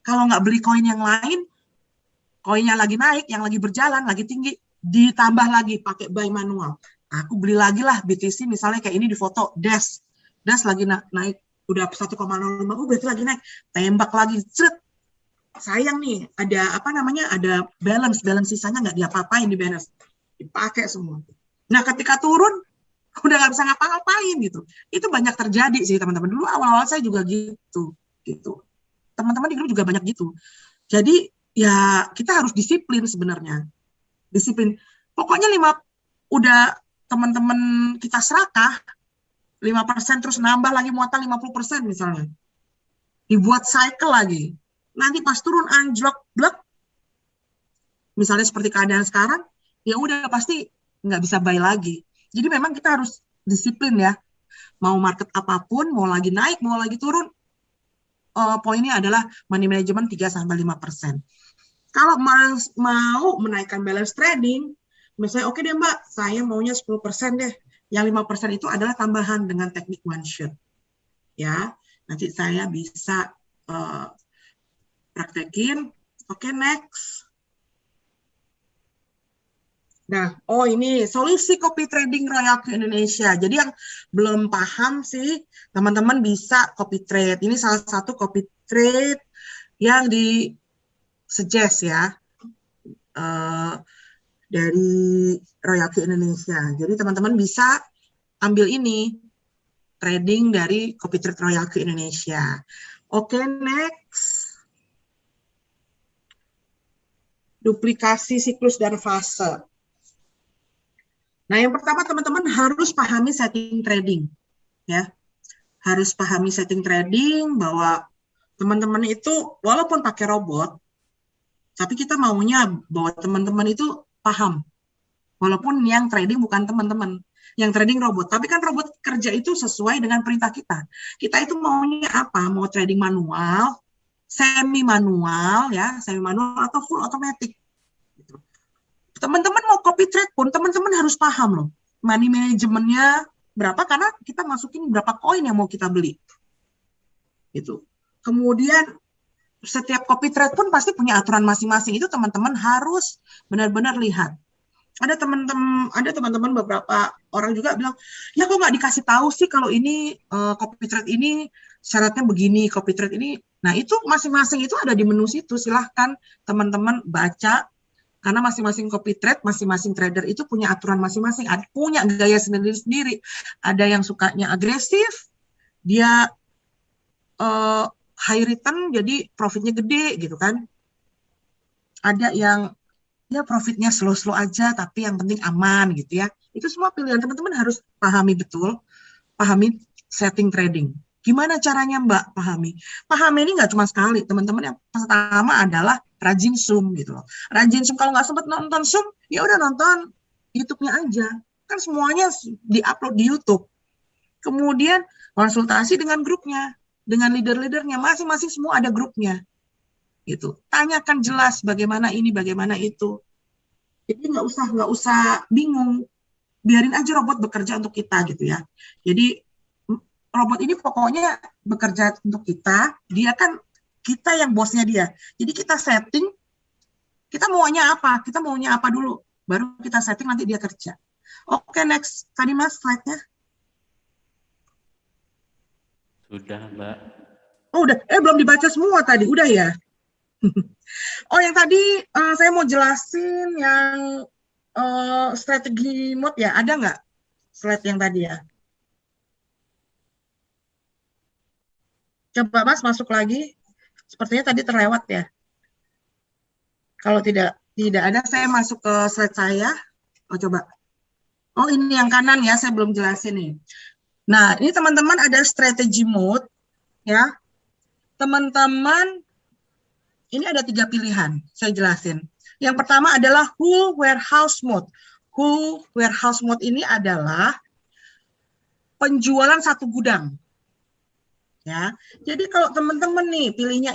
Kalau nggak beli koin yang lain, koinnya lagi naik, yang lagi berjalan, lagi tinggi, ditambah lagi pakai buy manual. Aku beli lagi lah BTC misalnya kayak ini di foto, DAS lagi naik, udah 1,05, berarti lagi naik, tembak lagi, sayang nih, ada balance sisanya nggak diapa-apain di balance, dipakai semua. Nah, ketika turun udah nggak bisa ngapa-ngapain gitu. Itu banyak terjadi sih teman-teman. Dulu awal-awal saya juga gitu. Teman-teman di grup juga banyak gitu. Jadi ya kita harus disiplin sebenarnya. Disiplin. Pokoknya udah teman-teman kita serakah 5% terus nambah lagi muatan 50% misalnya. Dibuat cycle lagi. Nanti pas turun anjlok blok, misalnya seperti keadaan sekarang, ya udah pasti nggak bisa buy lagi. Jadi memang kita harus disiplin ya. Mau market apapun, mau lagi naik, mau lagi turun, poinnya adalah money management 3-5%. Kalau mau menaikkan balance trading, misalnya oke deh Mbak, saya maunya 10% deh. Yang 5% itu adalah tambahan dengan teknik one shot. Ya, nanti saya bisa praktekin. Oke, next. Nah, ini solusi copy trading Royalku Indonesia. Jadi yang belum paham sih, teman-teman bisa copy trade. Ini salah satu copy trade yang suggest ya dari Royalty Indonesia. Jadi teman-teman bisa ambil ini trading dari Copy Trade Royalty Indonesia. Oke, next. Duplikasi siklus dan fase. Nah, yang pertama teman-teman harus pahami setting trading, ya. Harus pahami setting trading bahwa teman-teman itu walaupun pakai robot, tapi kita maunya bahwa teman-teman itu paham. Walaupun yang trading bukan teman-teman, yang trading robot. Tapi kan robot kerja itu sesuai dengan perintah kita. Kita itu maunya apa? Mau trading manual, semi manual, ya, semi manual atau full automatic. Teman-teman mau copy trade pun teman-teman harus paham loh money manajemennya berapa, karena kita masukin berapa koin yang mau kita beli gitu. Kemudian setiap copy trade pun pasti punya aturan masing-masing, itu teman-teman harus benar-benar lihat. Ada teman-teman beberapa orang juga bilang, ya kok nggak dikasih tahu sih kalau ini copy trade ini syaratnya begini, copy trade ini. Nah itu masing-masing itu ada di menu situ, silahkan teman-teman baca. Karena masing-masing copy trade, masing-masing trader itu punya aturan masing-masing, punya gaya sendiri-sendiri. Ada yang sukanya agresif, dia high return, jadi profitnya gede gitu kan. Ada yang ya profitnya slow-slow aja, tapi yang penting aman gitu ya. Itu semua pilihan, teman-teman harus pahami betul, pahami setting trading. Gimana caranya Mbak pahami? Pahami ini nggak cuma sekali, teman-teman. Yang pertama adalah rajin Zoom gitu loh. Rajin Zoom, kalau nggak sempat nonton Zoom, ya udah nonton YouTube-nya aja. Kan semuanya di-upload di YouTube. Kemudian konsultasi dengan grupnya, dengan leader-leadernya, masing-masing semua ada grupnya. Gitu. Tanyakan jelas bagaimana ini, bagaimana itu. Jadi nggak usah bingung. Biarin aja robot bekerja untuk kita gitu ya. Jadi robot ini pokoknya bekerja untuk kita, dia kan kita yang bosnya dia. Jadi kita setting, kita maunya apa dulu, baru kita setting nanti dia kerja. Oke, next. Tadi Mas slide-nya. Sudah, Mbak. Oh, udah. Belum dibaca semua tadi, udah ya? Oh, yang tadi saya mau jelasin yang strategi mode ya, ada nggak slide yang tadi ya? Coba Mas masuk lagi. Sepertinya tadi terlewat ya. Kalau tidak ada, saya masuk ke slide saya. Oh, coba. Oh, ini yang kanan ya, saya belum jelasin nih. Nah, ini teman-teman ada strategi mode ya. Teman-teman, ini ada 3 pilihan, saya jelasin. Yang pertama adalah whole warehouse mode. Whole warehouse mode ini adalah penjualan satu gudang. Ya, jadi kalau teman-teman nih pilihnya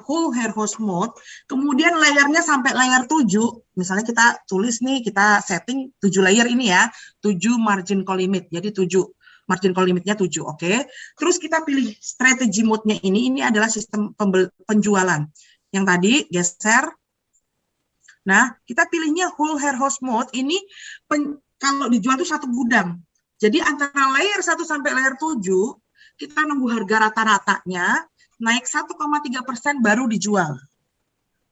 whole warehouse mode, kemudian layernya sampai layer 7, misalnya kita tulis nih, kita setting 7 layer ini ya, 7 margin call limit, jadi 7 margin call limitnya 7, oke. Terus kita pilih strategi mode-nya ini adalah sistem penjualan. Yang tadi geser. Nah, kita pilihnya whole warehouse mode, ini kalau dijual itu satu gudang. Jadi antara layer 1 sampai layer 7, kita nunggu harga rata-ratanya naik 1,3% baru dijual.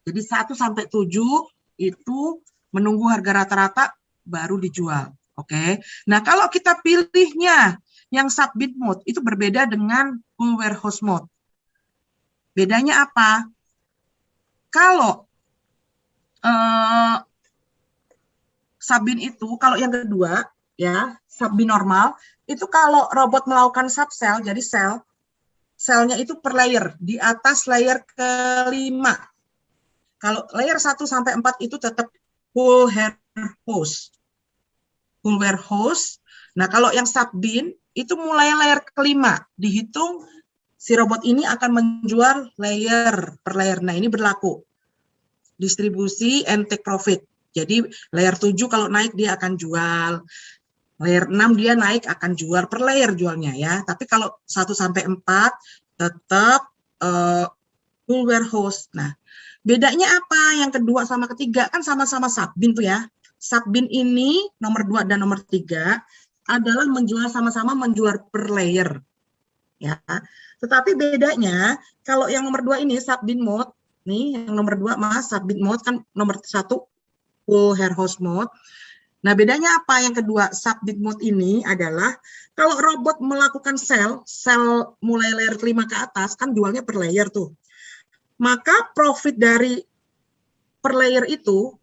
Jadi 1 sampai 7 itu menunggu harga rata-rata baru dijual. Oke. Nah, kalau kita pilihnya yang subbid mode itu berbeda dengan full warehouse mode. Bedanya apa? Kalau subbid itu, kalau yang kedua ya, subbid normal itu kalau robot melakukan subsell, jadi selnya itu per layer, di atas layer kelima. Kalau layer 1 sampai 4 itu tetap full warehouse. Full warehouse. Nah, kalau yang subbid itu mulai layer kelima, dihitung si robot ini akan menjual layer per layer. Nah, ini berlaku. Distribusi and take profit. Jadi layer 7 kalau naik dia akan jual. Layer 6 dia naik akan jual per layer jualnya ya. Tapi kalau 1 sampai 4 tetap full warehouse. Nah, bedanya apa? Yang kedua sama ketiga kan sama-sama subbid tuh ya. Subbid ini nomor 2 dan nomor 3 adalah sama-sama menjual per layer. Ya. Tetapi bedanya kalau yang nomor 2 ini subbid mode Nih, yang nomor 2 Mas, submit mode kan nomor 1 full hair host mode. Nah, bedanya apa? Yang kedua, submit mode ini adalah kalau robot melakukan sel mulai layer 5 ke atas, kan jualnya per layer tuh. Maka profit dari per layer itu,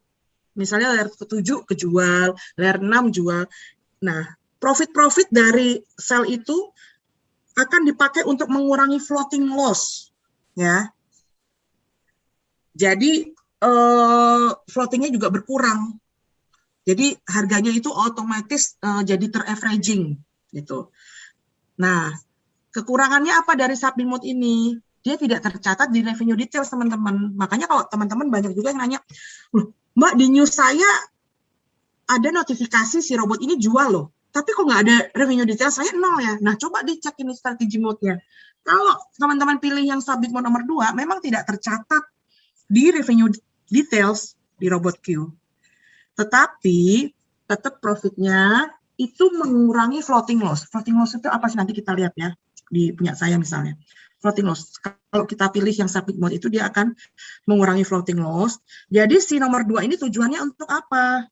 misalnya layer 7 kejual, layer 6 jual. Nah, profit dari sel itu akan dipakai untuk mengurangi floating loss, ya. Jadi floatingnya juga berkurang. Jadi harganya itu otomatis jadi ter-averaging gitu. Nah, kekurangannya apa dari submit mode ini? Dia tidak tercatat di revenue details, teman-teman. Makanya kalau teman-teman banyak juga yang nanya, Mbak, di news saya ada notifikasi si robot ini jual loh. Tapi kok nggak ada revenue details, saya 0 ya. Nah, coba dicek ini strategi mode-nya. Kalau teman-teman pilih yang submit mode nomor 2, memang tidak tercatat di revenue details di robot Q. Tetapi tetap profitnya itu mengurangi floating loss. Floating loss itu apa sih? Nanti kita lihat ya di punya saya misalnya. Floating loss. Kalau kita pilih yang submit mode itu dia akan mengurangi floating loss. Jadi si nomor 2 ini tujuannya untuk apa?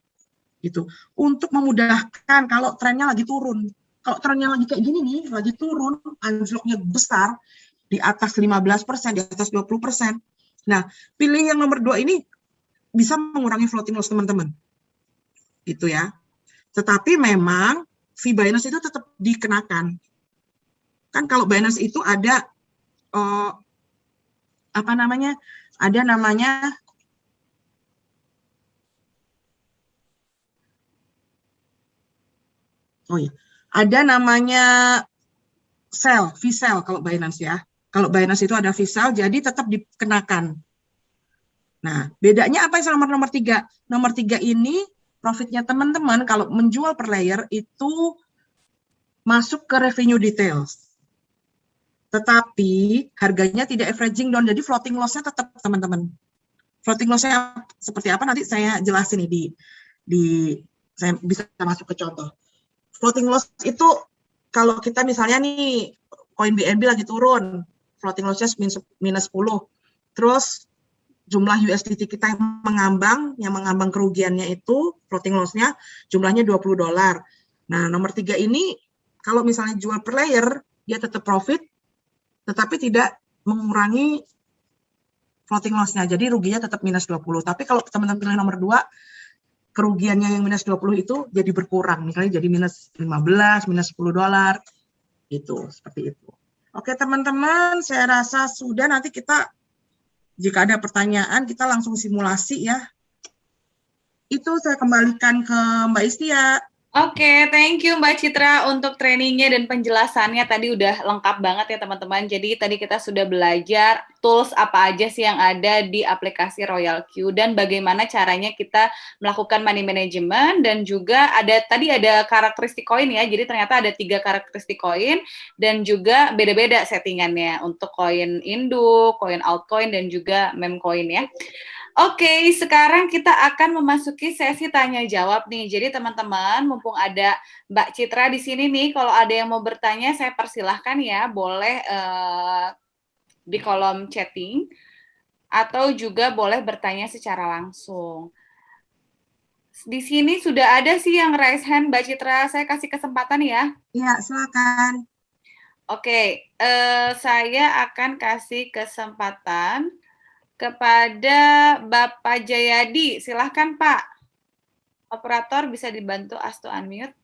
Gitu. Untuk memudahkan kalau trennya lagi turun. Kalau trennya lagi kayak gini nih, lagi turun, anjloknya besar, di atas 15%, di atas 20%. Nah, pilih yang nomor 2 ini bisa mengurangi floating loss teman-teman. Gitu ya. Tetapi memang fee Binance itu tetap dikenakan. Kan kalau Binance itu ada apa namanya? Ada namanya ada namanya fee sell kalau Binance ya. Kalau Binance itu ada fee sell, jadi tetap dikenakan. Nah, bedanya apa yang sama nomor 3? Nomor 3 ini profitnya teman-teman kalau menjual per layer itu masuk ke revenue details. Tetapi harganya tidak averaging down, jadi floating loss-nya tetap teman-teman. Floating loss-nya seperti apa nanti saya jelasin nih saya bisa masuk ke contoh. Floating loss itu kalau kita misalnya nih koin BNB lagi turun, floating loss-nya minus 10. Terus jumlah USDT kita yang mengambang kerugiannya itu floating loss-nya jumlahnya $20. Nah, nomor 3 ini kalau misalnya jual per layer, dia tetap profit, tetapi tidak mengurangi floating loss-nya. Jadi ruginya tetap minus 20. Tapi kalau teman-teman pilih nomor 2, kerugiannya yang minus 20 itu jadi berkurang. Misalnya jadi minus 15, minus $10. Gitu, seperti itu. Oke, teman-teman, saya rasa sudah. Nanti kita, jika ada pertanyaan, kita langsung simulasi ya. Itu saya kembalikan ke Mbak Istia. Oke, thank you Mbak Citra untuk trainingnya dan penjelasannya tadi udah lengkap banget ya teman-teman. Jadi tadi kita sudah belajar tools apa aja sih yang ada di aplikasi Royal Q dan bagaimana caranya kita melakukan money management dan juga tadi ada karakteristik koin ya. Jadi ternyata ada 3 karakteristik koin dan juga beda-beda settingannya untuk koin induk, koin altcoin dan juga meme coin ya. Oke, sekarang kita akan memasuki sesi tanya jawab nih. Jadi teman-teman, mumpung ada Mbak Citra di sini nih, kalau ada yang mau bertanya, saya persilahkan ya, boleh di kolom chatting, atau juga boleh bertanya secara langsung. Di sini sudah ada sih yang raise hand, Mbak Citra, saya kasih kesempatan ya. Iya, silakan. Oke, saya akan kasih kesempatan kepada Bapak Jayadi. Silahkan Pak. Operator bisa dibantu ask to unmute.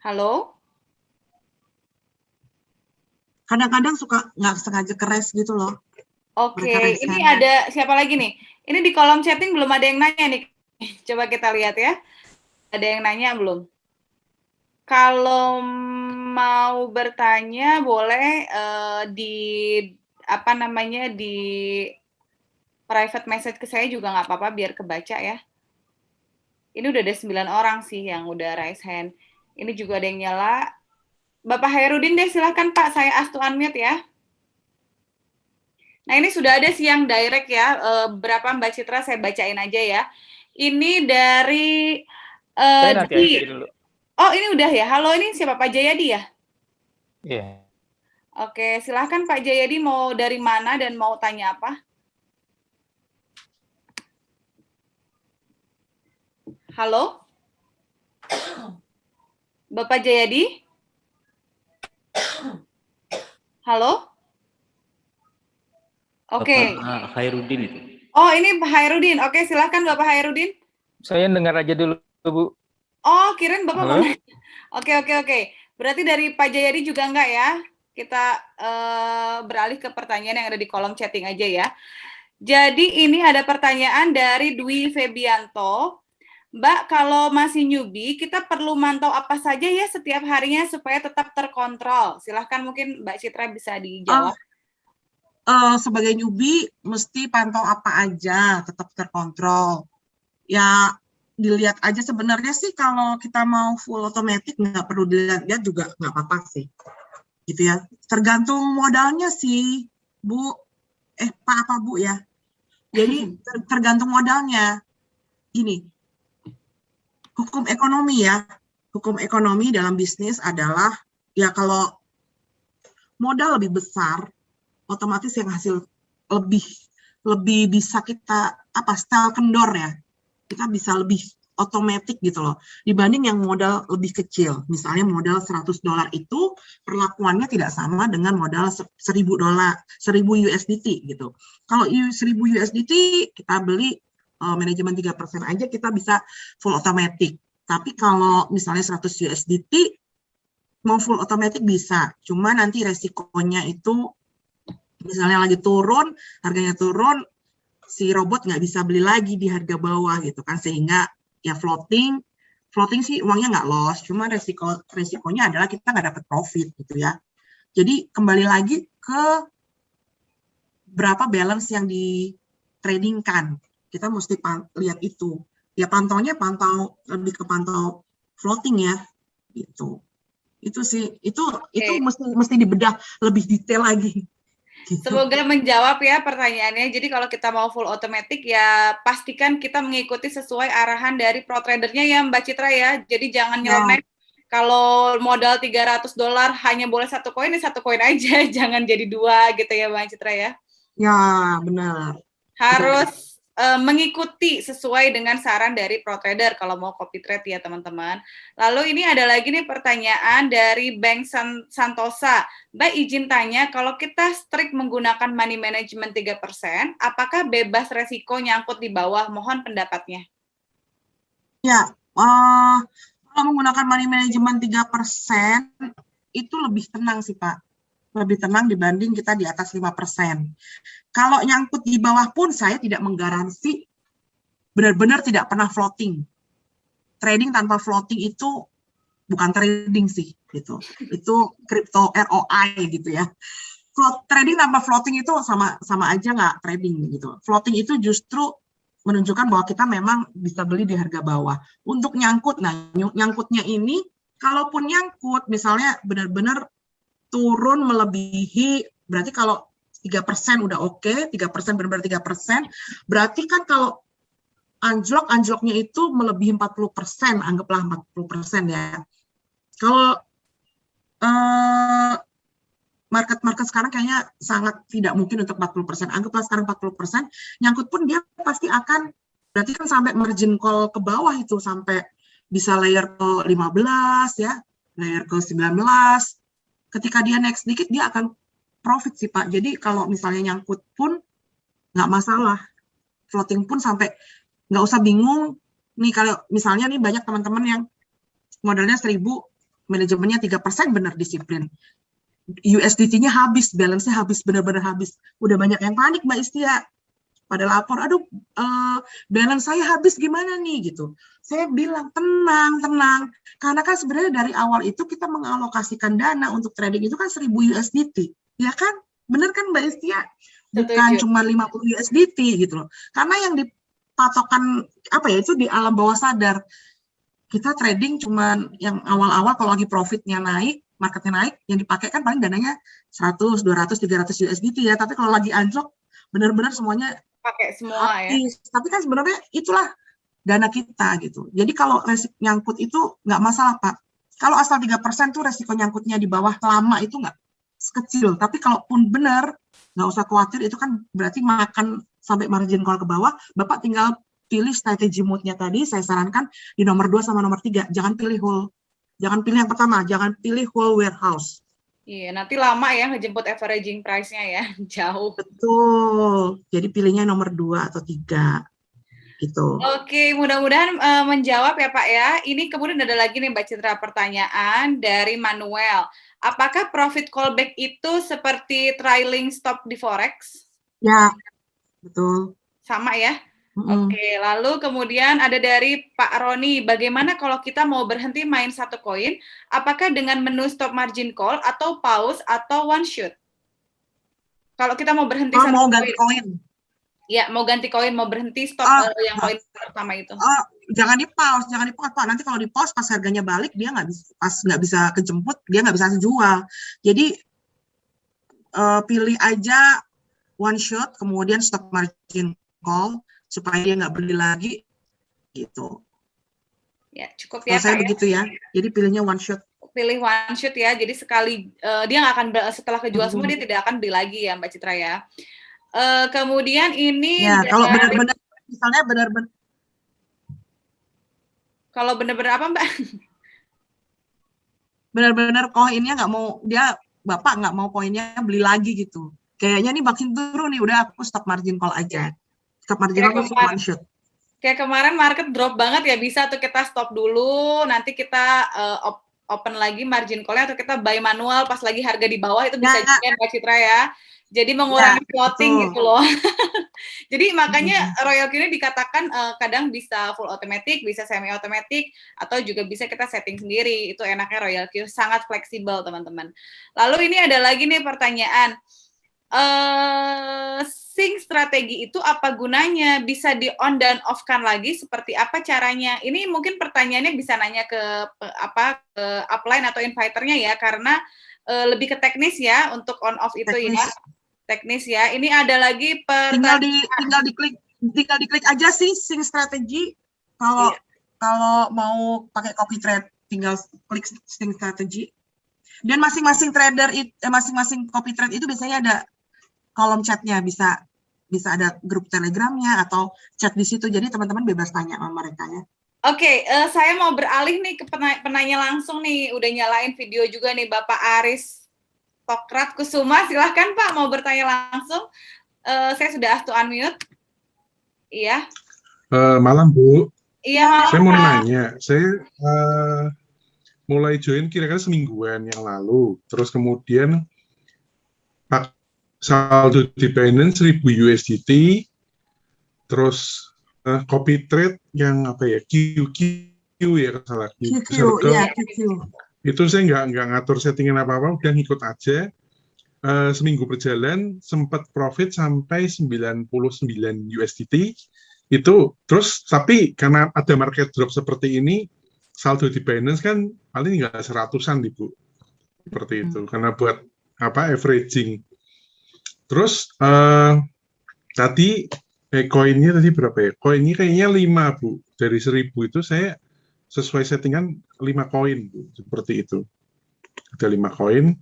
Halo? Kadang-kadang suka nggak sengaja keres gitu loh. Oke, ini ada siapa lagi nih? Ini di kolom chatting belum ada yang nanya nih. Coba kita lihat ya. Ada yang nanya belum? Kalau mau bertanya boleh di private message ke saya juga nggak apa-apa biar kebaca ya. Ini udah ada 9 orang sih yang udah raise hand. Ini juga ada yang nyala. Bapak Hairudin deh silakan Pak, saya ask to unmute ya. Nah ini sudah ada sih yang direct ya, berapa Mbak Citra saya bacain aja ya. Ini dari saya nanti aja dulu. Oh, ini udah ya. Halo, ini siapa, Pak Jayadi ya? Iya. Oke, silahkan Pak Jayadi, mau dari mana dan mau tanya apa? Halo? Bapak Jayadi? Halo? Oke. Bapak Khairuddin itu. Oh, ini Pak Hairudin. Oke, silahkan Bapak Hairudin. Saya dengar aja dulu, Bu. Oh, kirain Bapak mau Halo? nanya. Oke. Berarti dari Pak Jayadi juga enggak ya? Kita beralih ke pertanyaan yang ada di kolom chatting aja ya. Jadi ini ada pertanyaan dari Dwi Febianto. Mbak, kalau masih newbie, kita perlu mantau apa saja ya setiap harinya supaya tetap terkontrol? Silahkan mungkin Mbak Citra bisa dijawab. Sebagai newbie mesti pantau apa aja, tetap terkontrol. Ya dilihat aja sebenarnya sih kalau kita mau full automatic nggak perlu dilihat juga nggak apa-apa sih, gitu ya. Tergantung modalnya sih, Bu. Pak apa Bu ya? Jadi tergantung modalnya. Ini hukum ekonomi ya. Hukum ekonomi dalam bisnis adalah ya kalau modal lebih besar, otomatis yang hasil lebih bisa kita style kendor ya. Kita bisa lebih otomatis gitu loh, dibanding yang modal lebih kecil. Misalnya modal $100 itu perlakuannya tidak sama dengan modal $1.000, 1.000 USDT gitu. Kalau 1.000 USDT kita beli manajemen 3% aja kita bisa full automatic. Tapi kalau misalnya 100 USDT mau full automatic bisa, cuma nanti resikonya itu misalnya lagi turun, harganya turun, si robot nggak bisa beli lagi di harga bawah gitu kan, sehingga ya floating sih uangnya nggak loss, cuma resikonya adalah kita nggak dapat profit gitu ya. Jadi kembali lagi ke berapa balance yang di tradingkan, kita mesti lihat itu. Ya pantau lebih ke pantau floating ya gitu. Itu sih itu mesti dibedah lebih detail lagi. Gitu. Semoga menjawab ya pertanyaannya. Jadi kalau kita mau full automatic ya pastikan kita mengikuti sesuai arahan dari pro tradernya ya Mbak Citra ya. Jadi jangan nyeleneh. Kalau modal $300 hanya boleh satu koin aja, jangan jadi dua gitu ya Mbak Citra ya. Ya benar. Harus mengikuti sesuai dengan saran dari pro trader kalau mau copy trade ya teman-teman. Lalu ini ada lagi nih pertanyaan dari Bank Santosa. Mbak izin tanya, kalau kita strict menggunakan money management 3%, apakah bebas resiko nyangkut di bawah? Mohon pendapatnya. Ya, kalau menggunakan money management 3% itu lebih tenang sih Pak. Lebih tenang dibanding kita di atas 5%. Kalau nyangkut di bawah pun saya tidak menggaransi benar-benar tidak pernah floating. Trading tanpa floating itu bukan trading sih gitu. Itu crypto ROI gitu ya. Trading tanpa floating itu sama aja nggak trading gitu. Floating itu justru menunjukkan bahwa kita memang bisa beli di harga bawah. Untuk nyangkut, nah nyangkutnya ini kalaupun nyangkut misalnya benar-benar turun melebihi, berarti kalau 3% udah oke, 3% benar-benar 3%, berarti kan kalau anjloknya itu melebihi 40%, anggaplah 40% ya. Kalau market sekarang kayaknya sangat tidak mungkin untuk 40%, anggaplah sekarang 40%, nyangkut pun dia pasti akan, berarti kan sampai margin call ke bawah itu, sampai bisa layer ke 15 ya, layer ke 19, ketika dia naik sedikit dia akan profit sih Pak. Jadi kalau misalnya nyangkut pun nggak masalah, floating pun sampai nggak usah bingung. Nih kalau misalnya nih banyak teman-teman yang modalnya 1.000, manajemennya 3%, benar disiplin. USDT-nya habis, balance-nya habis, benar-benar habis. Udah banyak yang panik Mbak Istia. Pada lapor, aduh balance saya habis gimana nih gitu. Saya bilang tenang, karena kan sebenarnya dari awal itu kita mengalokasikan dana untuk trading itu kan 1.000 USDT, ya kan? Bener kan Mbak Istia? Bukan cuma 50 USDT gitu loh. Karena yang dipatokan itu di alam bawah sadar. Kita trading cuma yang awal-awal kalau lagi profitnya naik, marketnya naik, yang dipakai kan paling dananya 100, 200, 300 USDT ya. Tapi kalau lagi anjlok, benar-benar semuanya pakai semua habis. Ya. Tapi kan sebenarnya itulah dana kita gitu. Jadi kalau resiko nyangkut itu nggak masalah, Pak. Kalau asal 3% tuh resiko nyangkutnya di bawah lama itu nggak kecil. Tapi kalaupun benar, nggak usah khawatir, itu kan berarti makan sampai margin call ke bawah. Bapak tinggal pilih strategi mode-nya tadi, saya sarankan di nomor 2 sama nomor 3. Jangan pilih whole. Jangan pilih yang pertama, jangan pilih whole warehouse. Iya, nanti lama ya ngejemput averaging price-nya ya, jauh. Betul. Jadi pilihnya nomor 2 atau 3. Gitu. Oke, mudah-mudahan menjawab ya Pak ya. Ini kemudian ada lagi nih Mbak Citra pertanyaan dari Manuel. Apakah profit callback itu seperti trailing stop di Forex? Ya, betul. Sama ya? Oke, lalu kemudian ada dari Pak Roni. Bagaimana kalau kita mau berhenti main satu koin? Apakah dengan menu stop margin call atau pause atau one shot? Kalau kita mau berhenti satu mau ganti koin. Ya, mau ganti koin, mau berhenti stop yang koin pertama itu. Jangan di pause Pak. Nanti kalau di pause pas harganya balik dia nggak bisa kejemput, dia nggak bisa jual. Jadi pilih aja one shot, kemudian stop margin call supaya dia nggak beli lagi, gitu. Ya cukup ya. Kalau saya begitu ya. Jadi pilihnya one shot. Pilih one shot ya. Jadi sekali dia nggak akan setelah kejual semua dia tidak akan beli lagi ya Mbak Citra ya. Kemudian ini ya, kalau benar-benar misalnya kalau benar-benar apa Mbak? Benar-benar koinnya nggak mau, Bapak nggak mau koinnya beli lagi gitu. Kayaknya nih makin turun nih, udah aku stop margin call aja. Stop margin call itu one shot. Kayak kemarin market drop banget ya, bisa tuh kita stop dulu, nanti kita open lagi margin call-nya atau kita buy manual pas lagi harga di bawah itu bisa juga Mbak Citra ya. Jadi mengurangi floating gitu loh. Jadi makanya Royal Q ini dikatakan kadang bisa full automatic, bisa semi automatic, atau juga bisa kita setting sendiri. Itu enaknya Royal Q, sangat fleksibel teman-teman. Lalu ini ada lagi nih pertanyaan. Sync strategi itu apa gunanya? Bisa di on dan off kan lagi? Seperti apa caranya? Ini mungkin pertanyaannya bisa nanya ke ke upline atau inviternya ya, karena lebih ke teknis ya untuk on off itu teknis. Ya. Teknis ya. Ini ada lagi tinggal diklik aja sih sync strategi. Kalau mau pakai copy trade tinggal klik sync strategi. Dan masing-masing trader masing-masing copy trade itu biasanya ada kolom chatnya, bisa ada grup telegramnya atau chat di situ. Jadi teman-teman bebas tanya sama mereka ya. Oke, saya mau beralih nih ke penanya langsung nih. Udah nyalain video juga nih Bapak Aris Tokrat Kusuma, silahkan Pak mau bertanya langsung. Saya sudah ask to unmute. Iya. Malam Bu. Iya malam. Saya mau nanya, saya mulai join kira-kira semingguan yang lalu, terus kemudian saldo di Binance 1000 USDT, terus copy trade yang apa ya QQ ya kalau salah. QQ. Itu saya nggak ngatur settingan apa-apa, udah ngikut aja. Seminggu berjalan, sempat profit sampai 99 USDT. Itu, terus, tapi karena ada market drop seperti ini, saldo di Binance kan paling nggak 100-an, Bu. Seperti itu, karena buat averaging. Terus, tadi, koinnya tadi berapa ya? Koinnya kayaknya 5, Bu. Dari 1000 itu saya sesuai settingan 5 koin, Bu, seperti itu. Ada 5 koin.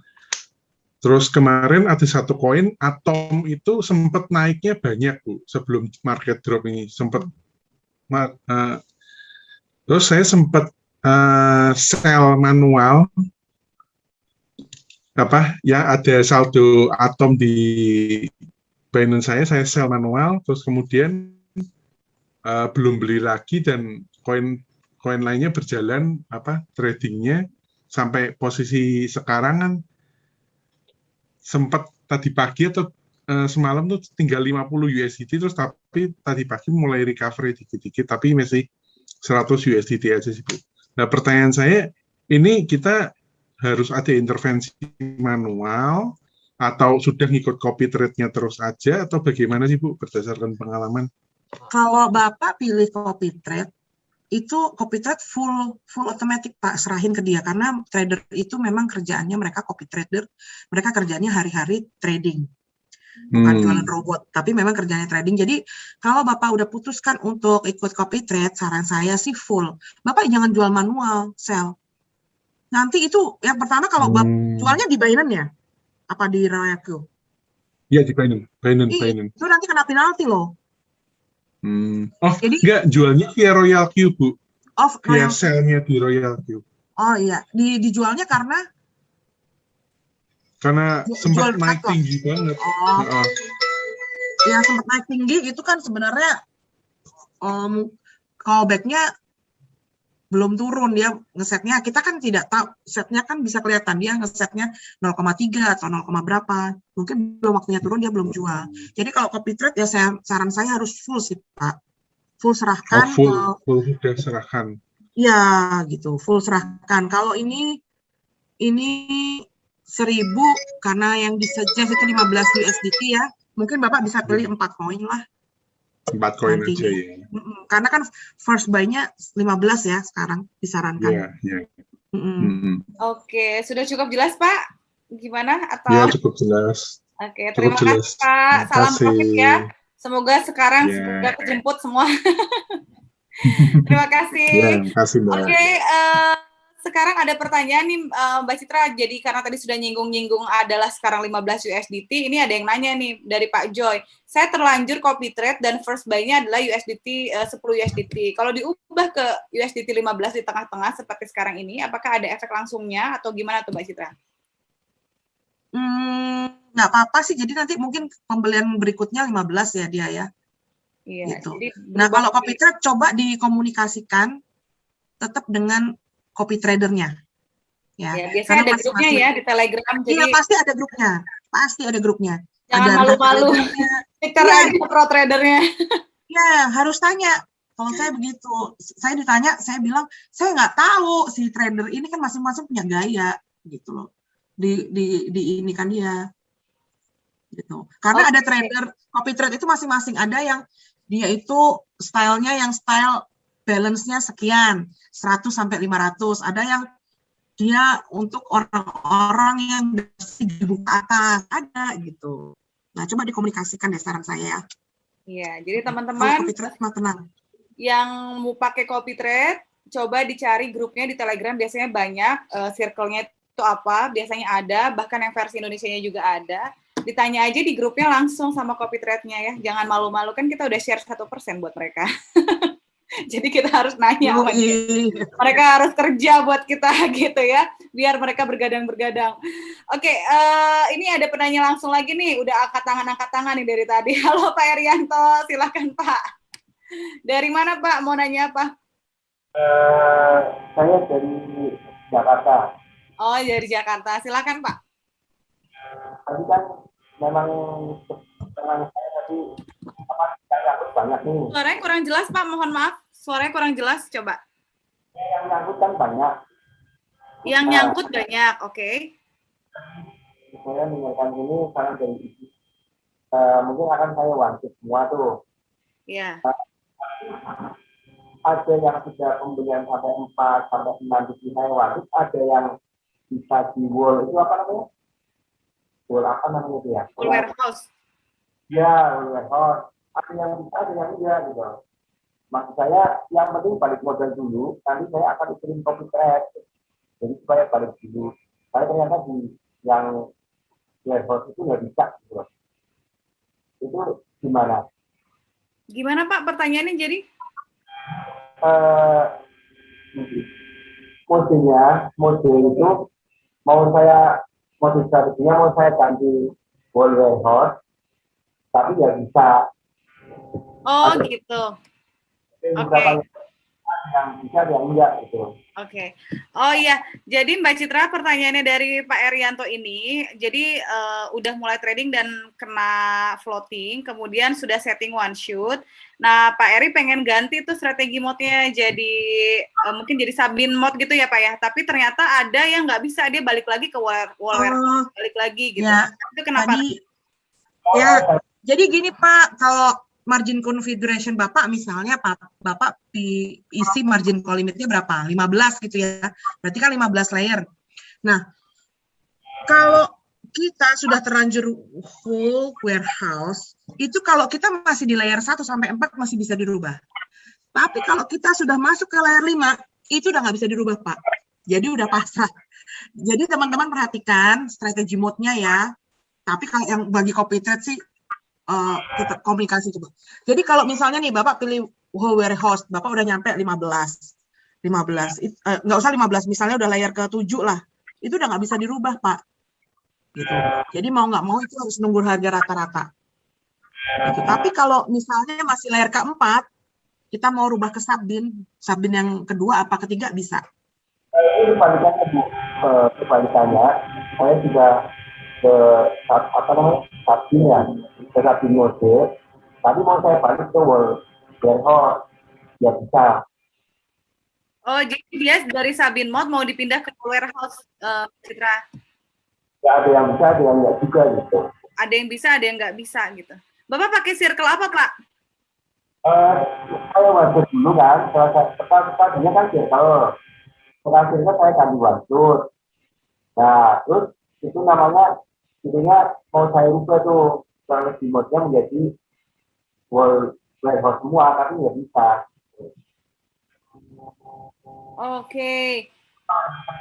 Terus kemarin ada 1 koin, Atom itu sempat naiknya banyak, Bu, sebelum market drop ini. Terus saya sempat sell manual, ada saldo Atom di Binance saya sell manual, terus kemudian belum beli lagi dan koin lainnya berjalan tradingnya sampai posisi sekarang kan sempat tadi pagi atau semalam tuh tinggal 50 USDT, terus tapi tadi pagi mulai recovery dikit-dikit, tapi masih 100 USDT aja sih Bu. Nah pertanyaan saya, ini kita harus ada intervensi manual atau sudah ngikut copy trade-nya terus aja atau bagaimana sih Bu berdasarkan pengalaman? Kalau Bapak pilih copy trade, itu copy trade full automatic Pak, serahin ke dia, karena trader itu memang kerjaannya mereka copy trader, mereka kerjaannya hari-hari trading. bukan jualan robot, tapi memang kerjanya trading. Jadi kalau Bapak udah putuskan untuk ikut copy trade, saran saya sih full. Bapak jangan jual manual, sell. Nanti itu yang pertama kalau jualnya di Binance ya? Apa di Royal Q? Iya, di Binance. Itu nanti kena penalti loh. Oh, Jadi enggak, jualnya via Royal Q, Bu. Via Royal Q. sell-nya di Royal Q. Oh iya, dijualnya karena sempat jual naik cut loss. tinggi banget. Oh, ya sempat naik tinggi itu kan sebenarnya callback-nya belum turun, dia ngesetnya, kita kan tidak tahu, setnya kan bisa kelihatan dia ngesetnya 0,3 atau 0, berapa, mungkin belum waktunya turun dia belum jual. Jadi kalau copy trade ya saran saya harus full sih Pak, full serahkan. Full sudah serahkan. Ya gitu, full serahkan. Kalau ini 1.000 karena yang disuggest itu 15 USDT ya, mungkin Bapak bisa pilih 4 koin lah. 4 koin nantinya. aja ya. Karena kan first buy-nya 15 ya sekarang disarankan. Iya. Oke, sudah cukup jelas Pak? Gimana? Atau? Ya, cukup jelas. Oke, terima kasih Pak. Salam profit ya. Semoga sekarang sudah kejemput semua. Terima kasih. Ya, terima kasih Mbak. Oke, sekarang ada pertanyaan nih Mbak Citra. Jadi karena tadi sudah nyinggung-nyinggung adalah sekarang 15 USDT, ini ada yang nanya nih dari Pak Joy. Saya terlanjur copy trade dan first buy-nya adalah USDT 10 USDT. Kalau diubah ke USDT 15 di tengah-tengah seperti sekarang ini, apakah ada efek langsungnya atau gimana tuh Mbak Citra? Nggak apa-apa sih. Jadi nanti mungkin pembelian berikutnya 15 ya dia ya. Iya. Gitu. Jadi Nah kalau copy trade coba dikomunikasikan tetap dengan copy tradernya. Ya, biasanya ada grupnya ya di Telegram. Iya, pasti ada grupnya. Jangan malu-malu. Stiker aja pro tradernya. Ya, harus tanya. Kalau saya begitu, saya ditanya, saya bilang, saya nggak tahu si trader ini kan masing-masing punya gaya, gitu loh. Ini kan dia. Gitu. Karena ada trader, copy trade itu masing-masing. Ada yang dia itu stylenya yang style balance-nya sekian, 100 sampai 500. Ada yang dia untuk orang-orang yang dibuka atas, ada gitu. Nah, coba dikomunikasikan deh saran saya. Iya, jadi teman-teman yang mau pakai copy trade, coba dicari grupnya di Telegram, biasanya banyak, circle-nya itu apa, biasanya ada, bahkan yang versi Indonesianya juga ada. Ditanya aja di grupnya langsung sama copy trade-nya ya, jangan malu-malu, kan kita udah share 1% buat mereka. Jadi kita harus nanya, mereka harus kerja buat kita gitu ya, biar mereka bergadang-bergadang. Oke, ini ada penanya langsung lagi nih, udah angkat tangan nih dari tadi. Halo Pak Erianto, silakan Pak. Dari mana Pak? Mau nanya apa? Saya dari Jakarta. Oh, dari Jakarta, silakan Pak. Tadi kan memang dengan saya tadi banyak nih. Suaranya kurang jelas Pak, mohon maaf. Suaranya kurang jelas, coba. Yang nyangkut kan banyak. Yang nyangkut banyak, oke. Saya mendengarkan ini saran dari Ibu. Mungkin akan saya wanti semua tuh. Iya. Ada yang sudah pembelian sampai 4 sampai 6 biji saya wanti. Ada yang bisa di wall, itu apa namanya? Wall apa namanya itu ya? Wall warehouse. Ya, wall warehouse. Ada yang bisa, ada yang enggak gitu. Maksud saya, yang penting balik modal dulu, nanti saya akan kirim copy trade. Jadi supaya balik dulu. Karena ternyata di yang warehouse itu nggak bisa. Gitu. Itu gimana? Gimana Pak pertanyaannya jadi? Mode itu mode strateginya mau saya ganti wall warehouse, tapi nggak bisa. Oh gitu. Oke. Yang bisa, yang enggak gitu. Oke. Oh iya, jadi Mbak Citra pertanyaannya dari Pak Erianto ini, jadi udah mulai trading dan kena floating, kemudian sudah setting one shoot. Nah, Pak Eri pengen ganti tuh strategi mode-nya jadi mungkin jadi Sabin mode gitu ya Pak ya, tapi ternyata ada yang nggak bisa, dia balik lagi ke wall balik lagi gitu. Ya, itu kenapa? Jadi gini Pak, kalau margin configuration Bapak misalnya Bapak isi margin call limitnya berapa? 15 gitu ya. Berarti kan 15 layer. Nah, kalau kita sudah terlanjur whole warehouse, itu kalau kita masih di layer 1 sampai 4 masih bisa dirubah. Tapi kalau kita sudah masuk ke layer 5, itu udah nggak bisa dirubah, Pak. Jadi udah pasrah. Jadi teman-teman perhatikan strategi mode-nya ya. Tapi kalau yang bagi copy trade sih, kita komunikasi coba. Jadi kalau misalnya nih Bapak pilih whole warehouse, Bapak udah nyampe 15. Nggak usah 15, misalnya udah layer ke-7 lah. Itu udah nggak bisa dirubah, Pak. Gitu. Jadi mau nggak mau itu harus nunggu harga rata-rata. Gitu. Tapi kalau misalnya masih layer ke-4, kita mau rubah ke Sabin yang kedua apa ketiga bisa. Ini kebalikannya Bu, kebalikannya saya juga ke Sabin ya, ke Sabin mode. Tapi mau saya balik ke warehouse, ya bisa. Oh, jadi dia dari Sabin mode mau dipindah ke warehouse, Citra. Ya ada yang bisa, ada yang nggak juga gitu. Ada yang bisa, ada yang nggak bisa gitu. Bapak pakai circle apa, Pak? Saya wasit dulu kan, tadinya kan circle. Terakhirnya saya ganti wasit. Nah, terus itu namanya, intinya mau saya rubah tuh, kalau di mode-nya menjadi warehouse semua, tapi nggak bisa. Oke.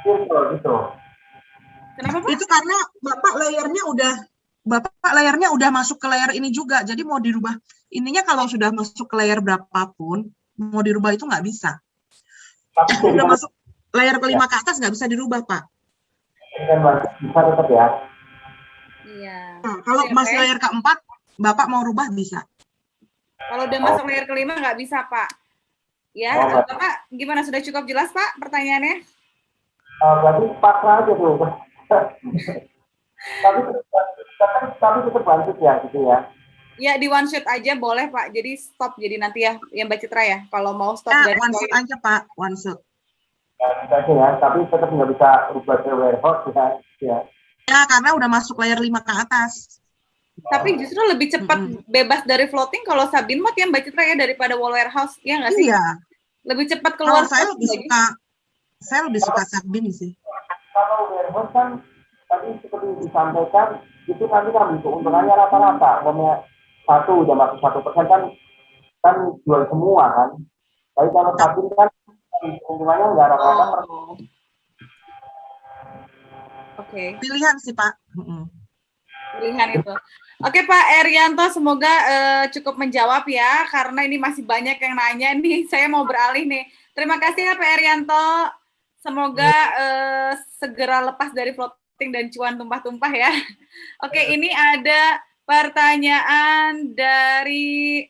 Circle gitu. Kenapa, Pak? Itu karena Bapak layernya udah masuk ke layer ini juga. Jadi mau dirubah. Ininya kalau sudah masuk ke layer berapapun, mau dirubah itu nggak bisa. Tapi Udah masuk layer ke-5 ke atas nggak bisa dirubah, Pak. bisa tetap ya. Iya. Nah, kalau Oke, masih layer ke-4, Bapak mau rubah bisa. kalau udah masuk layer ke-5 nggak bisa, Pak. Ya, Oh, Bapak gimana? Sudah cukup jelas, Pak, pertanyaannya? Berarti pasrah aja tuh. tapi tetap lanjut ya gitu ya. Ya, di one shot aja boleh, Pak. Jadi stop, jadi nanti ya, yang Mbak Citra ya. Kalau mau stop Ya, dari one shot poin. aja, Pak. One shot. Ya, bisa aja ya, tapi tetap nggak bisa rubah ke warehouse ya. Ya, karena udah masuk layer 5 ke atas. Tapi justru lebih cepat bebas dari floating kalau Sabin mode ya, Mbak Citra ya, daripada wall warehouse. Ya nggak sih? Iya. Lebih cepat Kalau keluar. saya lebih suka Sabin sih. Kalau warehouse kan tadi seperti disampaikan itu nanti kan keuntungannya rata-rata, umpamanya 1 udah masuk 1% kan jual semua kan. Tapi kalau Sabin kan keuntungannya nggak rata-rata. Oh. Oke. Pilihan sih, Pak. Pilihan itu. Oke Pak Erianto, semoga cukup menjawab ya, karena ini masih banyak yang nanya nih. Saya mau beralih nih. Terima kasih ya Pak Erianto. Semoga segera lepas dari floating dan cuan tumpah-tumpah ya. Oke, ini ada pertanyaan dari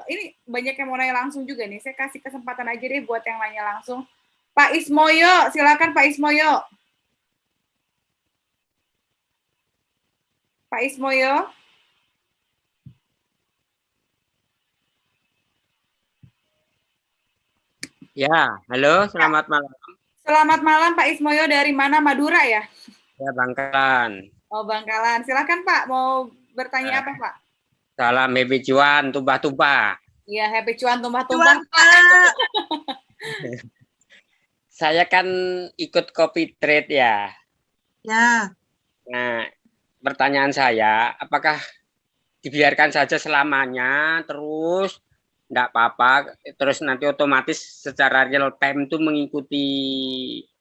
ini banyak yang mau nanya langsung juga nih. Saya kasih kesempatan aja deh buat yang nanya langsung. Pak Ismoyo, silakan Pak Ismoyo. Pak Ismoyo. Ya, halo, selamat malam. Selamat malam Pak Ismoyo, dari mana? Madura ya? Ya, Bangkalan. Oh, Bangkalan. Silakan Pak, mau bertanya apa Pak? Salam happy cuan, tumpah-tumpah. Iya, happy cuan tumpah-tumpah. Saya kan ikut copy trade ya. Ya. Nah, pertanyaan saya, apakah dibiarkan saja selamanya, terus enggak apa-apa, terus nanti otomatis secara real time itu mengikuti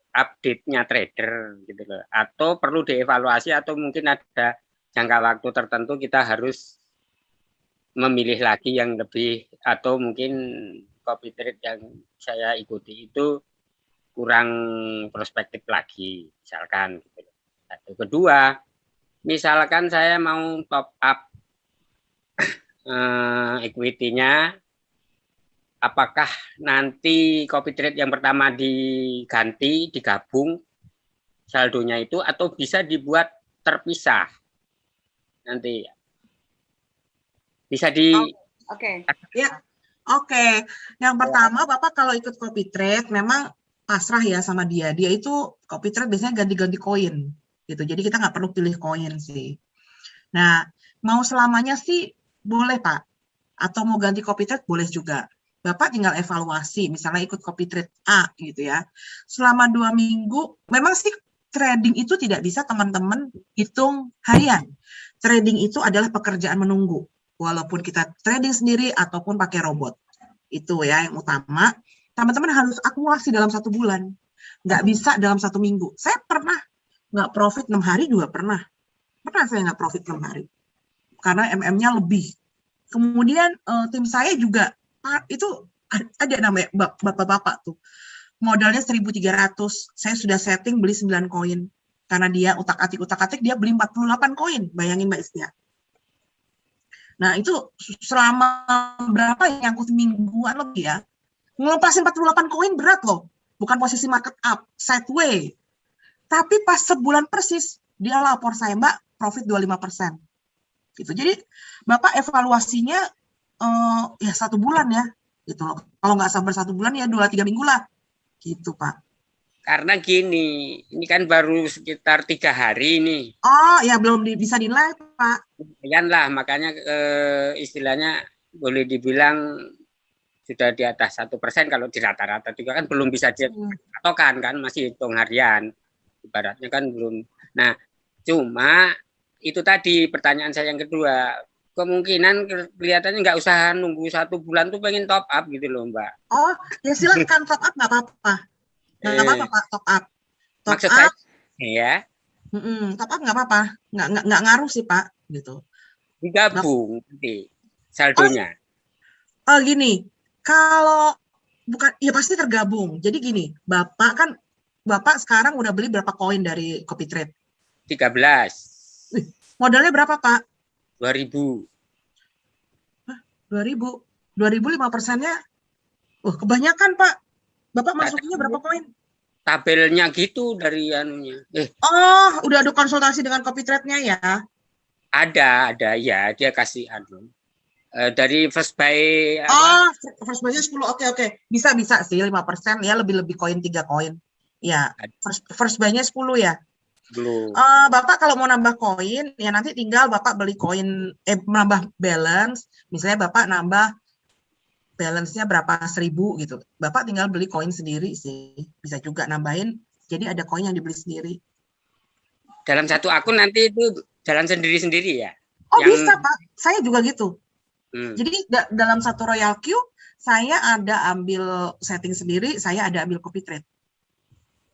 update-nya trader gitu loh, atau perlu dievaluasi atau mungkin ada jangka waktu tertentu kita harus memilih lagi yang lebih, atau mungkin copy trade yang saya ikuti itu kurang prospektif lagi misalkan gitu. Atau kedua, misalkan saya mau top up equity-nya, apakah nanti copy trade yang pertama digabung saldonya itu, atau bisa dibuat terpisah nanti? Bisa di Oke. Ya. Oke. Yang pertama, Bapak kalau ikut copy trade memang pasrah ya sama dia. Dia itu copy trade biasanya ganti-ganti koin gitu. Jadi kita nggak perlu pilih koin sih. Nah, mau selamanya sih boleh Pak. Atau mau ganti copy trade boleh juga. Bapak tinggal evaluasi, misalnya ikut copy trade A gitu ya. Selama 2 minggu, memang sih trading itu tidak bisa teman-teman hitung harian. Trading itu adalah pekerjaan menunggu, walaupun kita trading sendiri ataupun pakai robot. Itu ya yang utama. Teman-teman harus akumulasi dalam 1 bulan. Nggak bisa dalam 1 minggu. Saya pernah nggak profit 6 hari juga pernah. Pernah saya nggak profit 6 hari. Karena MM-nya lebih. Kemudian tim saya juga, itu ada namanya bapak-bapak tuh. Modalnya 1.300. Saya sudah setting beli 9 koin. Karena dia utak-atik dia beli 48 koin. Bayangin Mbak Istia. Nah, itu selama berapa yang aku mingguan lebih ya. Ngelepasin 48 koin berat loh. Bukan posisi market up, sideway. Tapi pas sebulan persis, dia lapor saya, Mbak, profit 25%. Gitu. Jadi, Bapak evaluasinya ya 1 bulan ya. Gitu loh. Kalau nggak sabar 1 bulan ya 2-3 minggu lah. Gitu, Pak. Karena gini, ini kan baru sekitar 3 hari nih. Oh, ya belum bisa dinilai, Pak. Lumayan lah, makanya istilahnya boleh dibilang sudah di atas 1%. Kalau di rata-rata juga kan belum bisa dipatokan kan, masih hitung harian. Ibaratnya kan belum. Nah, cuma itu tadi pertanyaan saya yang kedua. Kemungkinan kelihatannya nggak usah nunggu 1 bulan tuh pengen top up gitu loh, Mbak. Oh, ya silakan top up, nggak apa-apa. Nggak apa-apa, Pak, top up. Top Maksud up, saya, ya, top up nggak apa-apa. Nggak ngaruh sih, Pak. Gitu. digabung nanti saldonya. Oh, gini, kalau bukan, ya pasti tergabung. Jadi gini, Bapak sekarang udah beli berapa koin dari CopyTrade? 13. Modalnya berapa, Pak? 2.000. 2.000. 5%-nya, kebanyakan, Pak. Bapak masukinnya berapa koin? Tabelnya gitu dari anunya. Oh, udah ada konsultasi dengan CopyTrade-nya ya? Ada ya, dia kasih anu. Dari first buy Oh, first buy-nya 10. Oke. Bisa sih 5% ya, lebih koin 3 koin. Ya, first buy-nya 10 ya. belum. Bapak kalau mau nambah koin, ya nanti tinggal Bapak beli koin, menambah balance. Misalnya Bapak nambah balance-nya berapa 1.000 gitu. Bapak tinggal beli koin sendiri sih. Bisa juga nambahin, jadi ada koin yang dibeli sendiri. Dalam satu akun nanti itu jalan sendiri-sendiri ya? Oh, bisa, Pak. Saya juga gitu. Jadi dalam satu Royal Q, saya ada ambil setting sendiri, saya ada ambil CopyTrade.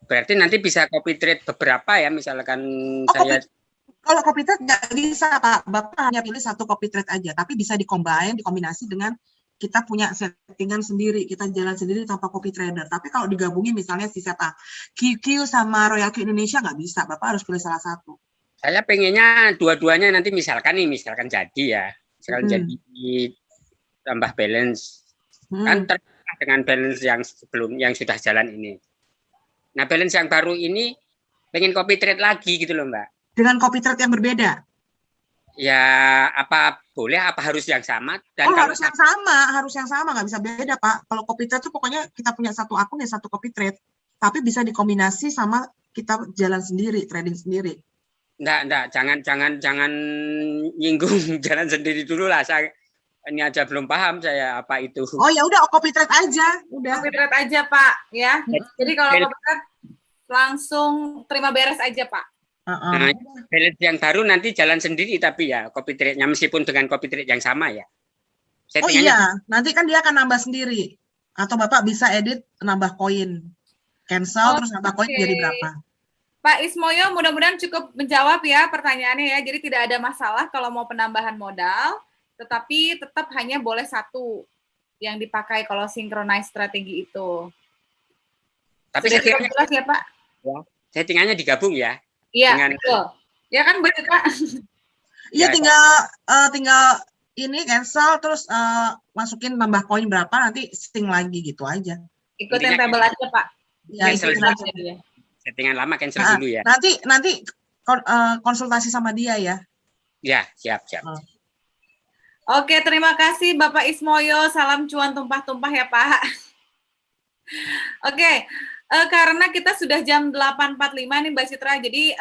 berarti nanti bisa CopyTrade beberapa ya, misalkan Kalau CopyTrade nggak bisa, Pak. Bapak hanya pilih satu CopyTrade aja, tapi bisa dikombinasi dengan kita punya settingan sendiri, kita jalan sendiri tanpa CopyTrader. Tapi kalau digabungin misalnya si siapa, QQ sama Royal Q Indonesia nggak bisa, Bapak harus pilih salah satu. Saya pengennya dua-duanya nanti misalkan jadi ya, jadi tambah balance, kan terpisah dengan balance yang sebelum yang sudah jalan ini. Nah, balance yang baru ini pengen CopyTrade lagi gitu loh, Mbak. Dengan CopyTrade yang berbeda? Ya, apa boleh, apa harus yang sama? Dan harus yang sama, nggak bisa beda, Pak. Kalau CopyTrade itu pokoknya kita punya satu akun ya satu CopyTrade, tapi bisa dikombinasi sama kita jalan sendiri, trading sendiri. Enggak, jangan nyinggung jalan sendiri dulu lah. Saya ini aja belum paham saya apa itu. Oh ya udah, CopyTrade aja, udah. CopyTrade aja, Pak, ya. Jadi kalau CopyTrade langsung terima beres aja, Pak. Nah, balance yang baru nanti jalan sendiri tapi ya CopyTrade-nya meskipun dengan CopyTrade yang sama ya. Oh iya, nanti kan dia akan nambah sendiri. Atau Bapak bisa edit nambah koin. Cancel terus nambah koin jadi berapa. Pak Ismoyo, mudah-mudahan cukup menjawab ya pertanyaannya ya. Jadi tidak ada masalah kalau mau penambahan modal, tetapi tetap hanya boleh satu yang dipakai kalau synchronize strategi itu. Tapi settingannya jelas ya, Pak? Ya, settingannya digabung ya. Iya, betul. Ya kan betul, Pak? Iya, tinggal ini cancel terus masukin tambah koin berapa, nanti setting lagi gitu aja. Ikutin tabel aja, Pak. Ya, ikutin aja. Settingan lama cancel dulu ya. Nanti konsultasi sama dia ya. Ya, siap. Oke, terima kasih Bapak Ismoyo. Salam cuan tumpah-tumpah ya, Pak. Oke, karena kita sudah jam 8.45 nih Mbak Citra, jadi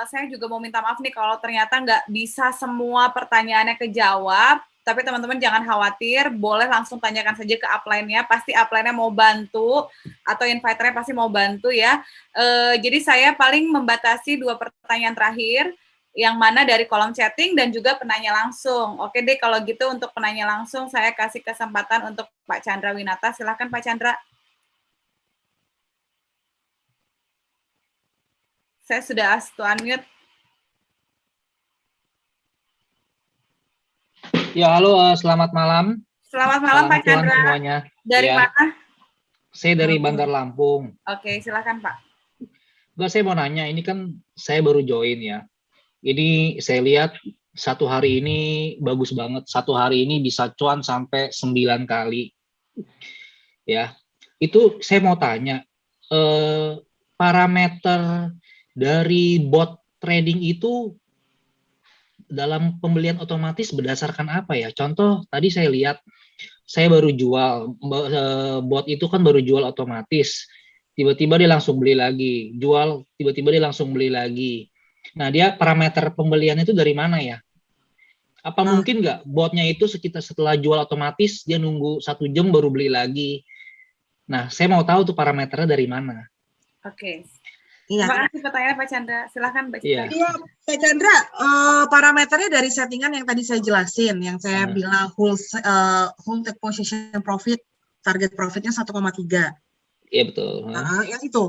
saya juga mau minta maaf nih kalau ternyata nggak bisa semua pertanyaannya kejawab. Tapi teman-teman jangan khawatir, boleh langsung tanyakan saja ke upline-nya, pasti upline-nya mau bantu, atau inviter-nya pasti mau bantu ya. Jadi saya paling membatasi 2 pertanyaan terakhir, yang mana dari kolom chatting dan juga penanya langsung. Oke deh, kalau gitu untuk penanya langsung, saya kasih kesempatan untuk Pak Chandra Winata. Silakan Pak Chandra. Saya sudah ask to unmute. Ya, halo, selamat malam. Selamat malam Pak Salam cuan Chandra. semuanya. Dari Ya, mana? saya dari Bandar Lampung. Oke, silakan Pak. Enggak, saya mau nanya, ini kan saya baru join ya. Ini saya lihat satu hari ini bagus banget. Satu hari ini bisa cuan sampai 9 kali. Ya, itu saya mau tanya, parameter dari bot trading itu dalam pembelian otomatis berdasarkan apa ya? Contoh, tadi saya lihat, saya baru jual, bot itu kan baru jual otomatis. Tiba-tiba dia langsung beli lagi. Jual, tiba-tiba dia langsung beli lagi. Nah, dia parameter pembelian itu dari mana ya? Apa mungkin nggak botnya itu setelah jual otomatis, dia nunggu 1 jam baru beli lagi? Nah, saya mau tahu tuh parameternya dari mana. Oke. Iya. Terima kasih pertanyaannya Pak Chandra. Silakan Mbak Citra. Iya, Pak Chandra, parameternya dari settingan yang tadi saya jelasin, yang saya bilang whole take position profit, target profitnya 1,3. Iya, betul. Yang itu.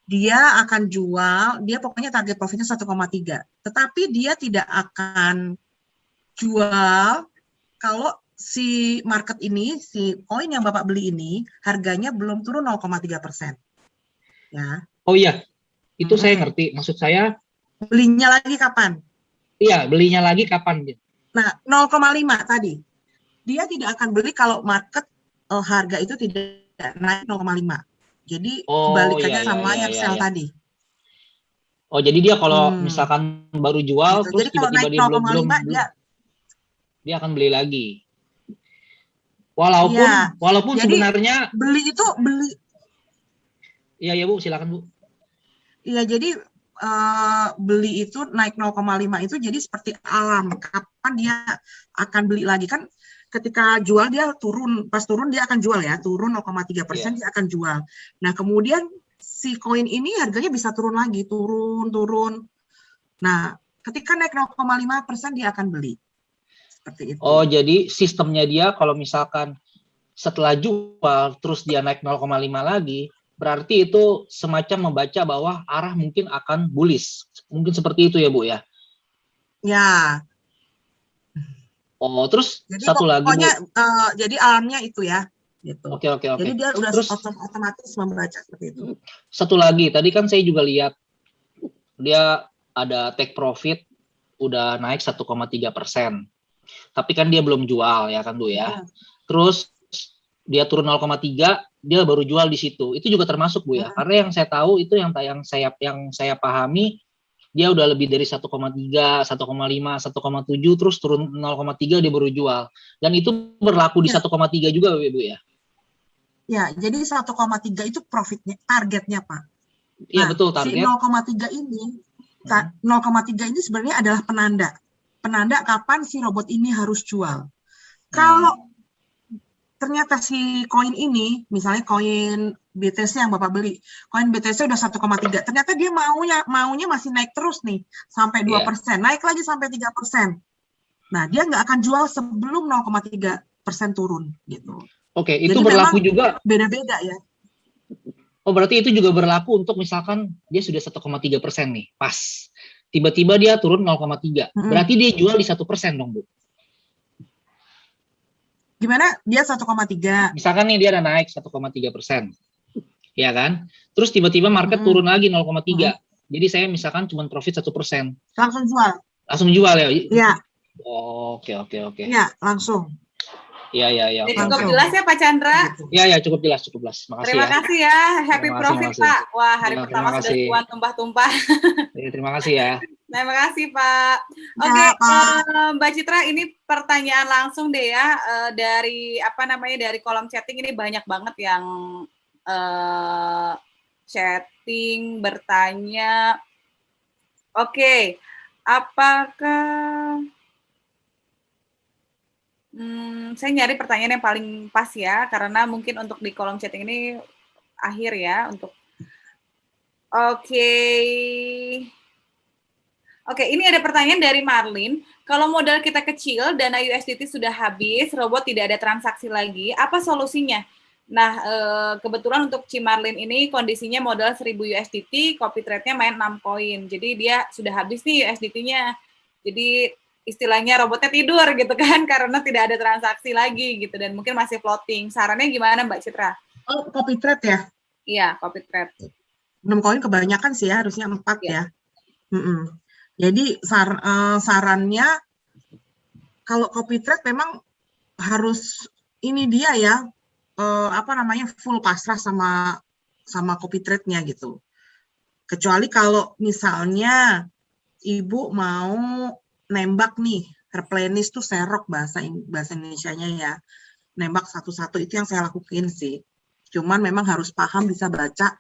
Dia akan jual, dia pokoknya target profitnya 1,3. Tetapi dia tidak akan jual kalau si market ini, si koin yang Bapak beli ini, harganya belum turun 0,3%. Ya. Oh iya, itu saya ngerti. Maksud saya, belinya lagi kapan? Iya, belinya lagi kapan? Nah, 0,5 tadi. Dia tidak akan beli kalau market harga itu tidak naik 0,5. Jadi kebalikannya sama yang sell tadi. Oh, jadi dia kalau misalkan baru jual, gitu. terus Jadi kalau tiba-tiba naik dia belum dia akan beli lagi. Walaupun jadi, sebenarnya beli itu beli. Iya ya Bu, silakan Bu. Iya, jadi beli itu naik 0,5 itu jadi seperti alarm kapan dia akan beli lagi. Kan ketika jual dia turun, pas turun dia akan jual ya, turun 0,3% dia akan jual. Nah, kemudian si koin ini harganya bisa turun lagi, turun. Nah, ketika naik 0,5% dia akan beli. Seperti itu. Oh, jadi sistemnya dia kalau misalkan setelah jual terus dia naik 0,5 lagi, berarti itu semacam membaca bahwa arah mungkin akan bullish. Mungkin seperti itu ya Bu ya? Ya. Oh, terus jadi satu lagi Bu. Jadi alarmnya itu ya. Gitu. Oke. Jadi dia udah terus, otomatis membaca seperti itu. Satu lagi, tadi kan saya juga lihat dia ada take profit udah naik 1,3%. Tapi kan dia belum jual ya kan Bu ya. Terus dia turun 0,3, dia baru jual di situ. Itu juga termasuk Bu ya. Karena yang saya tahu itu yang saya pahami dia udah lebih dari 1,3, 1,5, 1,7 terus turun 0,3 dia baru jual. Dan itu berlaku di 1,3 juga Bu ya. Ya, jadi 1,3 itu profitnya, targetnya Pak. Iya, betul target. Si 0,3 ini 0,3 ini sebenarnya adalah penanda kapan si robot ini harus jual. Kalau ternyata si koin ini, misalnya koin BTC yang Bapak beli, koin BTC udah 1,3, ternyata dia maunya masih naik terus nih, sampai 2%, naik lagi sampai 3%. Nah, dia nggak akan jual sebelum 0,3% turun, gitu. Oke, itu jadi berlaku juga. Beda-beda ya. Oh, berarti itu juga berlaku untuk misalkan dia sudah 1,3% nih, pas. Tiba-tiba dia turun 0,3. Berarti dia jual di 1% dong, Bu. Gimana? Dia 1,3. Misalkan nih dia ada naik 1,3%. Ya kan? Terus tiba-tiba market turun lagi 0,3. Jadi saya misalkan cuma profit 1%. Langsung jual. Langsung jual ya? Iya. Oh, oke. Iya, langsung. Iya. Jadi cukup jelas ya Pak Chandra? Iya, cukup jelas. Makasih terima kasih ya. Happy profit Pak. Wah, hari pertama sudah cuan tumpah-tumpah. Terima kasih ya. Terima kasih Pak. Oke, Mbak Citra, ini pertanyaan langsung deh ya dari dari kolom chatting ini banyak banget yang chatting bertanya. Oke, apakah Saya nyari pertanyaan yang paling pas ya, karena mungkin untuk di kolom chatting ini akhir ya untuk. Oke. Oke, ini ada pertanyaan dari Marlin. Kalau modal kita kecil, dana USDT sudah habis, robot tidak ada transaksi lagi, apa solusinya? Nah, kebetulan untuk Cimarlin ini kondisinya modal 1000 USDT, copy trade-nya main 6 koin. Jadi dia sudah habis nih USDT-nya. Jadi istilahnya robotnya tidur gitu kan, karena tidak ada transaksi lagi gitu, dan mungkin masih floating. Sarannya gimana Mbak Citra? Oh, copy trade ya? Iya, copy trade. 6 koin kebanyakan sih ya, harusnya 4 ya. Jadi sarannya kalau copy trade memang harus ini dia ya, full pasrah sama copy trade-nya gitu. Kecuali kalau misalnya ibu mau nembak nih, replenish tuh serok bahasa Indonesianya ya. Nembak satu-satu itu yang saya lakukan sih. Cuman memang harus paham, bisa baca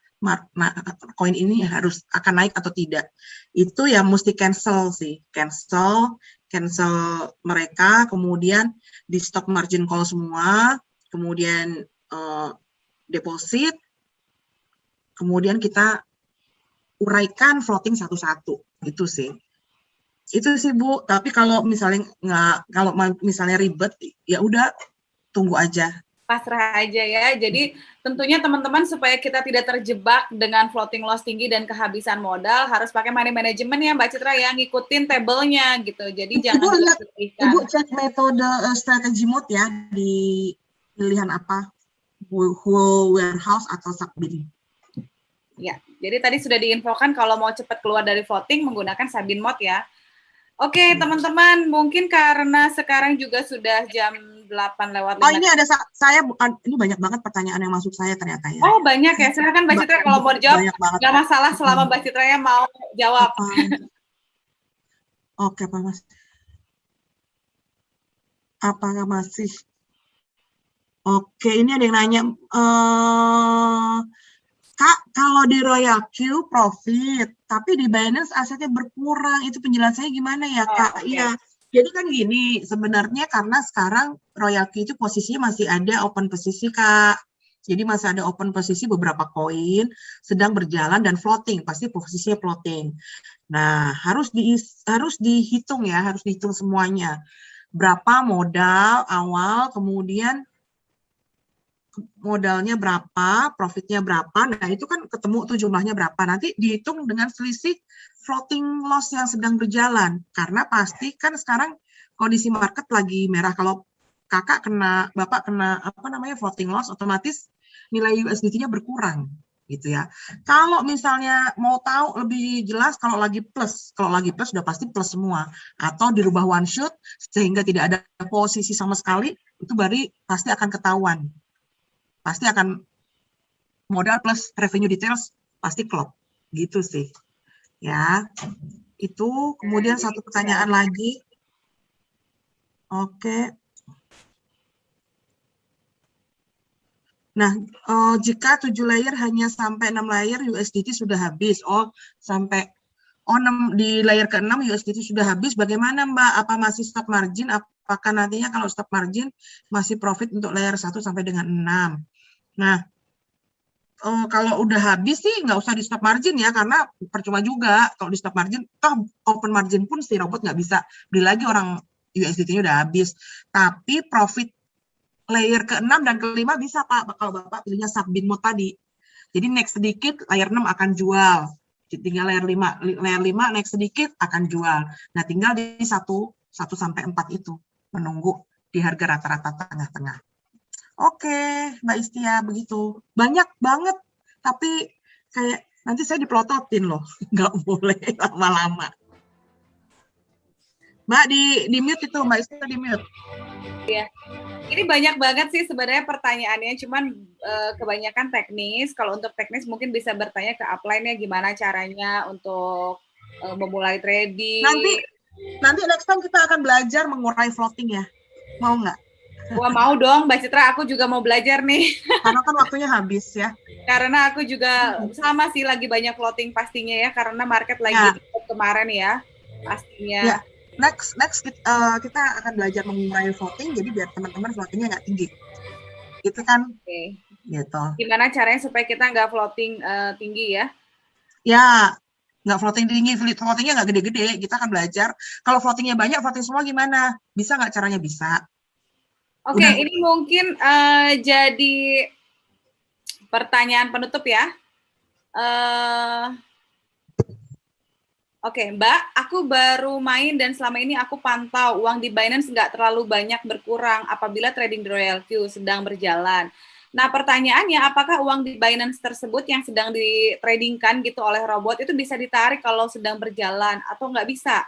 koin ini harus akan naik atau tidak. Itu ya mesti cancel sih, cancel mereka, kemudian di stop margin call semua, kemudian deposit, kemudian kita uraikan floating satu-satu, gitu sih. Itu sih Bu. Tapi kalau misalnya misalnya ribet, ya udah tunggu aja. Pasrah aja ya. Jadi tentunya teman-teman supaya kita tidak terjebak dengan floating loss tinggi dan kehabisan modal, harus pakai money management ya Mbak Citra ya, ngikutin tabelnya gitu. Jadi jangan Ibu cek metode strategi mode ya di pilihan apa, whole warehouse atau Sabin. Ya, jadi tadi sudah diinfokan kalau mau cepat keluar dari floating menggunakan Sabin mode ya. Oke, teman-teman, mungkin karena sekarang juga sudah jam 8 lewat 5. Oh, ini ada ini banyak banget pertanyaan yang masuk saya ternyata ya. Oh, banyak ya. Silakan Mbak Citra kalau mau dijawab. Nggak masalah selama Mbak Citra ya mau jawab. Oke, Pak Mas. Apakah masih? Oke, ini ada yang nanya, Kak, kalau di Royal Q profit, tapi di Binance asetnya berkurang, itu penjelasannya gimana ya, Kak? Iya. Jadi kan gini, sebenarnya karena sekarang Royal Q itu posisinya masih ada open posisi, Kak. Jadi masih ada open posisi beberapa koin sedang berjalan dan floating, pasti posisinya floating. Nah, harus dihitung ya, harus dihitung semuanya. Berapa modal awal, kemudian modalnya berapa, profitnya berapa, nah itu kan ketemu tuh jumlahnya berapa, nanti dihitung dengan selisih floating loss yang sedang berjalan, karena pasti kan sekarang kondisi market lagi merah, kalau bapak kena floating loss, otomatis nilai USDT-nya berkurang, gitu ya. Kalau misalnya mau tahu lebih jelas, kalau lagi plus sudah pasti plus semua, atau dirubah one shot, sehingga tidak ada posisi sama sekali, itu baru pasti akan ketahuan. Pasti akan modal plus revenue details pasti klop gitu sih ya. Itu kemudian satu pertanyaan lagi. Oke, nah jika 7 layer hanya sampai 6 layer USDT sudah habis. Di layer ke-6 USDT sudah habis, bagaimana Mbak? Apa masih stop margin? Apakah nantinya kalau stop margin masih profit untuk layer 1 sampai dengan 6? Nah, kalau udah habis sih nggak usah di stop margin ya, karena percuma juga kalau di stop margin, toh open margin pun si robot nggak bisa beli lagi, orang USDT-nya udah habis. Tapi profit layer ke-6 dan ke-5 bisa Pak, kalau Bapak pilihnya Sabin mode tadi. Jadi naik sedikit, layer 6 akan jual. Tinggal layer 5 naik sedikit akan jual. Nah, tinggal di 1 sampai 4 itu menunggu di harga rata-rata tengah-tengah. Oke, Mbak Istia, begitu. Banyak banget, tapi kayak nanti saya dipelototin loh, nggak boleh lama-lama. Mbak, di mute itu, Mbak Istia di mute. Iya, ini banyak banget sih sebenarnya pertanyaannya, cuman kebanyakan teknis. Kalau untuk teknis mungkin bisa bertanya ke upline-nya gimana caranya untuk memulai trading. Nanti next time kita akan belajar mengurai floating ya, mau nggak? Wah, mau dong Mbak Citra, aku juga mau belajar nih. Karena kan waktunya habis ya. Karena aku juga sama sih lagi banyak floating pastinya ya, karena market lagi kemarin ya, pastinya. kita akan belajar mengurai floating, jadi biar teman-teman floatingnya nggak tinggi. Itu kan, Oke. gitu. Gimana caranya supaya kita nggak floating tinggi ya? Ya, nggak floating tinggi, floatingnya nggak gede-gede. Kita akan belajar. Kalau floatingnya banyak, floating semua gimana? Bisa nggak caranya? Bisa. Oke, Udah. ini mungkin jadi pertanyaan penutup ya. Oke, Mbak, aku baru main dan selama ini aku pantau uang di Binance nggak terlalu banyak berkurang apabila trading di Royal Q sedang berjalan. Nah, pertanyaannya, apakah uang di Binance tersebut yang sedang ditradingkan gitu oleh robot itu bisa ditarik kalau sedang berjalan atau nggak bisa?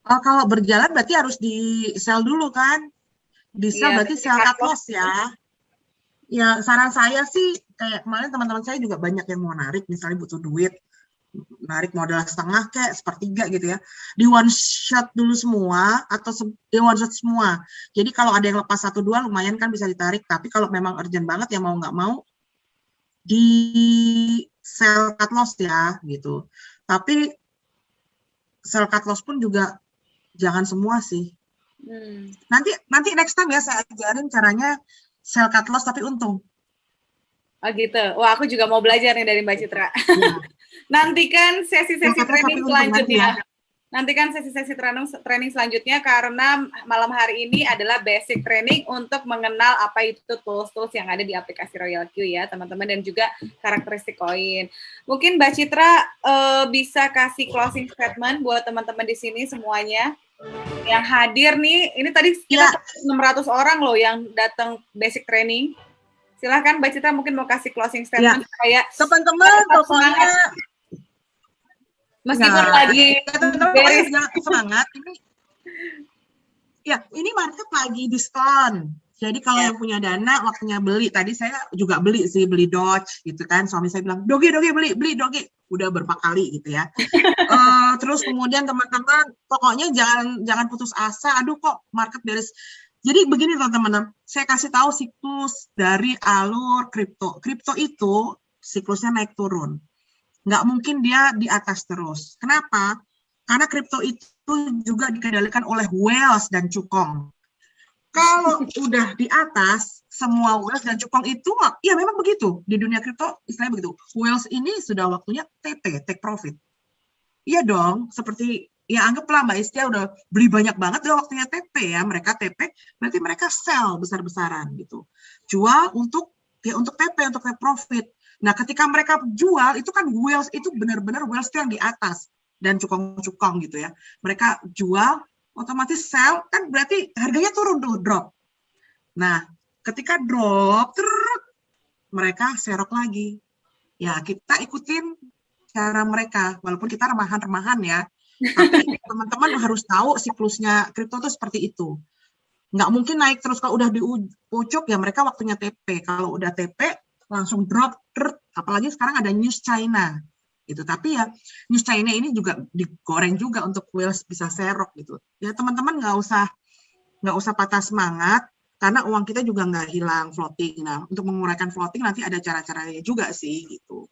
Kalau berjalan berarti harus di sell dulu kan? Di sell Iya, berarti berarti sell cut cut loss ya. Ya, saran saya sih kayak kemarin teman-teman saya juga banyak yang mau narik, misalnya butuh duit, narik modal setengah kayak sepertiga gitu ya, di one shot dulu semua atau di one shot semua. Jadi kalau ada yang lepas 1-2 lumayan kan bisa ditarik, tapi kalau memang urgent banget ya mau nggak mau di sell cut loss ya gitu. Tapi sell cut loss pun juga jangan semua sih. Nanti next time ya saya ajarin caranya sell cut loss tapi untung. Oh gitu. Wah, aku juga mau belajar nih dari Mbak Citra. Ya. Nantikan sesi-sesi training selanjutnya. Ya. Nantikan sesi-sesi training selanjutnya karena malam hari ini adalah basic training untuk mengenal apa itu tools-tools yang ada di aplikasi Royal Q ya, teman-teman, dan juga karakteristik koin. Mungkin Mbak Citra bisa kasih closing statement buat teman-teman di sini semuanya yang hadir nih. Ini tadi kita 600 orang loh yang datang basic training. Silahkan Mbak Citra mungkin mau kasih closing statement supaya teman-teman pokoknya meskipun lagi beres semangat ini. Ya, ini market lagi diskon. Jadi kalau yang punya dana waktunya beli, tadi saya juga beli Doge gitu kan. Suami saya bilang, "Doge beli Doge." Udah berapa kali gitu ya. Terus kemudian teman-teman pokoknya jangan putus asa. Aduh kok market beres. Jadi begini teman-teman, saya kasih tahu siklus dari alur kripto. Kripto itu siklusnya naik turun. Nggak mungkin dia di atas terus. Kenapa? Karena kripto itu juga dikendalikan oleh whales dan cukong. Kalau udah di atas, semua whales dan cukong itu, ya memang begitu. Di dunia kripto istilahnya begitu. Whales ini sudah waktunya TP, take profit. Iya dong, seperti ya anggaplah Mbak Istia udah beli banyak banget, udah waktunya TP ya, mereka TP, berarti mereka sell besar-besaran gitu. Jual untuk TP, untuk take profit. Nah, ketika mereka jual, itu kan whales, itu benar-benar whales yang di atas, dan cukong-cukong gitu ya. Mereka jual, otomatis sell, kan berarti harganya turun tuh, drop. Nah, ketika drop, mereka serok lagi. Ya, kita ikutin cara mereka, walaupun kita remahan-remahan ya. Tapi teman-teman harus tahu siklusnya kripto itu seperti itu. Nggak mungkin naik terus, kalau udah di pucuk ya mereka waktunya TP. Kalau udah TP langsung drop, apalagi sekarang ada news China gitu. Tapi ya news China ini juga digoreng juga untuk whales bisa serok gitu. Ya teman-teman nggak usah patah semangat karena uang kita juga nggak hilang floating. Nah, untuk menguraikan floating nanti ada cara-caranya juga sih gitu.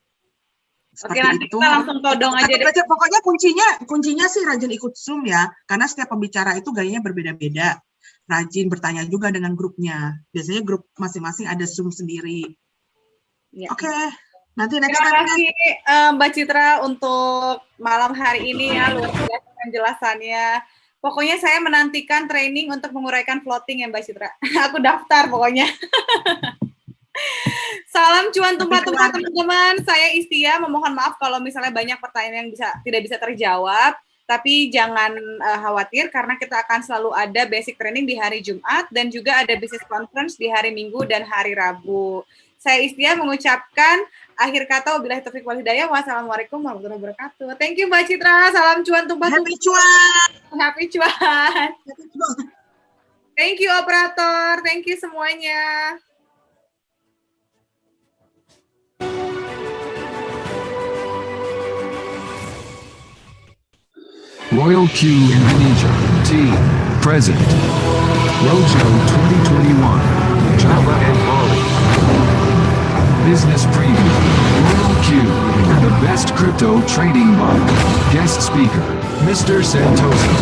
Oke, nanti kita langsung todong aja deh. Pokoknya kuncinya sih rajin ikut Zoom ya, karena setiap pembicara itu gayanya berbeda-beda. Rajin bertanya juga dengan grupnya. Biasanya grup masing-masing ada Zoom sendiri. Ya. Oke, nanti next Terima time. kasih Mbak Citra untuk malam hari ini ya, luar biasa penjelasannya. Pokoknya saya menantikan training untuk menguraikan floating ya Mbak Citra. Aku daftar pokoknya. Salam cuan tumpah-tumpah teman-teman. Saya Istia, memohon maaf kalau misalnya banyak pertanyaan yang tidak bisa terjawab. Tapi jangan khawatir karena kita akan selalu ada basic training di hari Jumat dan juga ada business conference di hari Minggu dan hari Rabu. Saya Istia mengucapkan akhir kata wabillahi taufiq wal hidayah. Wassalamualaikum warahmatullahi wabarakatuh. Thank you Mbak Citra. Salam cuan tumpah-tumpah. Happy cuan. Happy cuan. Thank you operator. Thank you semuanya. Royal Q Indonesia Team Present Roadshow 2021 Java and Bali Business Preview Royal Q, the best crypto Crypto Trading Bot. Guest speaker, Mr. Santoso.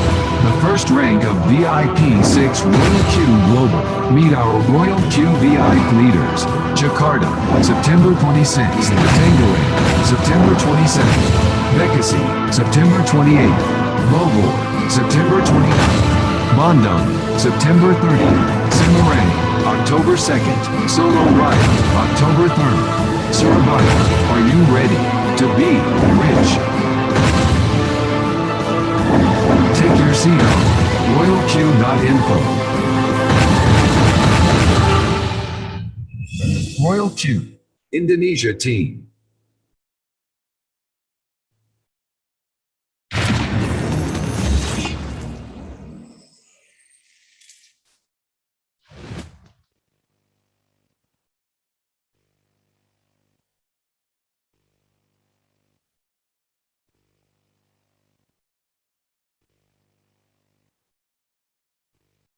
The first rank of VIP 6 Royal Q Global. Meet our Royal Q VIP leaders. Jakarta, September 26th. Tanggerang, September 27th. Bekasi, September 28th. Bogor, September 29th. Bandung, September 30th. Semarang, October 2nd. Solo Raya, October 3rd. Surabaya, are you ready to be rich? Take your seat on royalq.info. Royal Q, Indonesia team.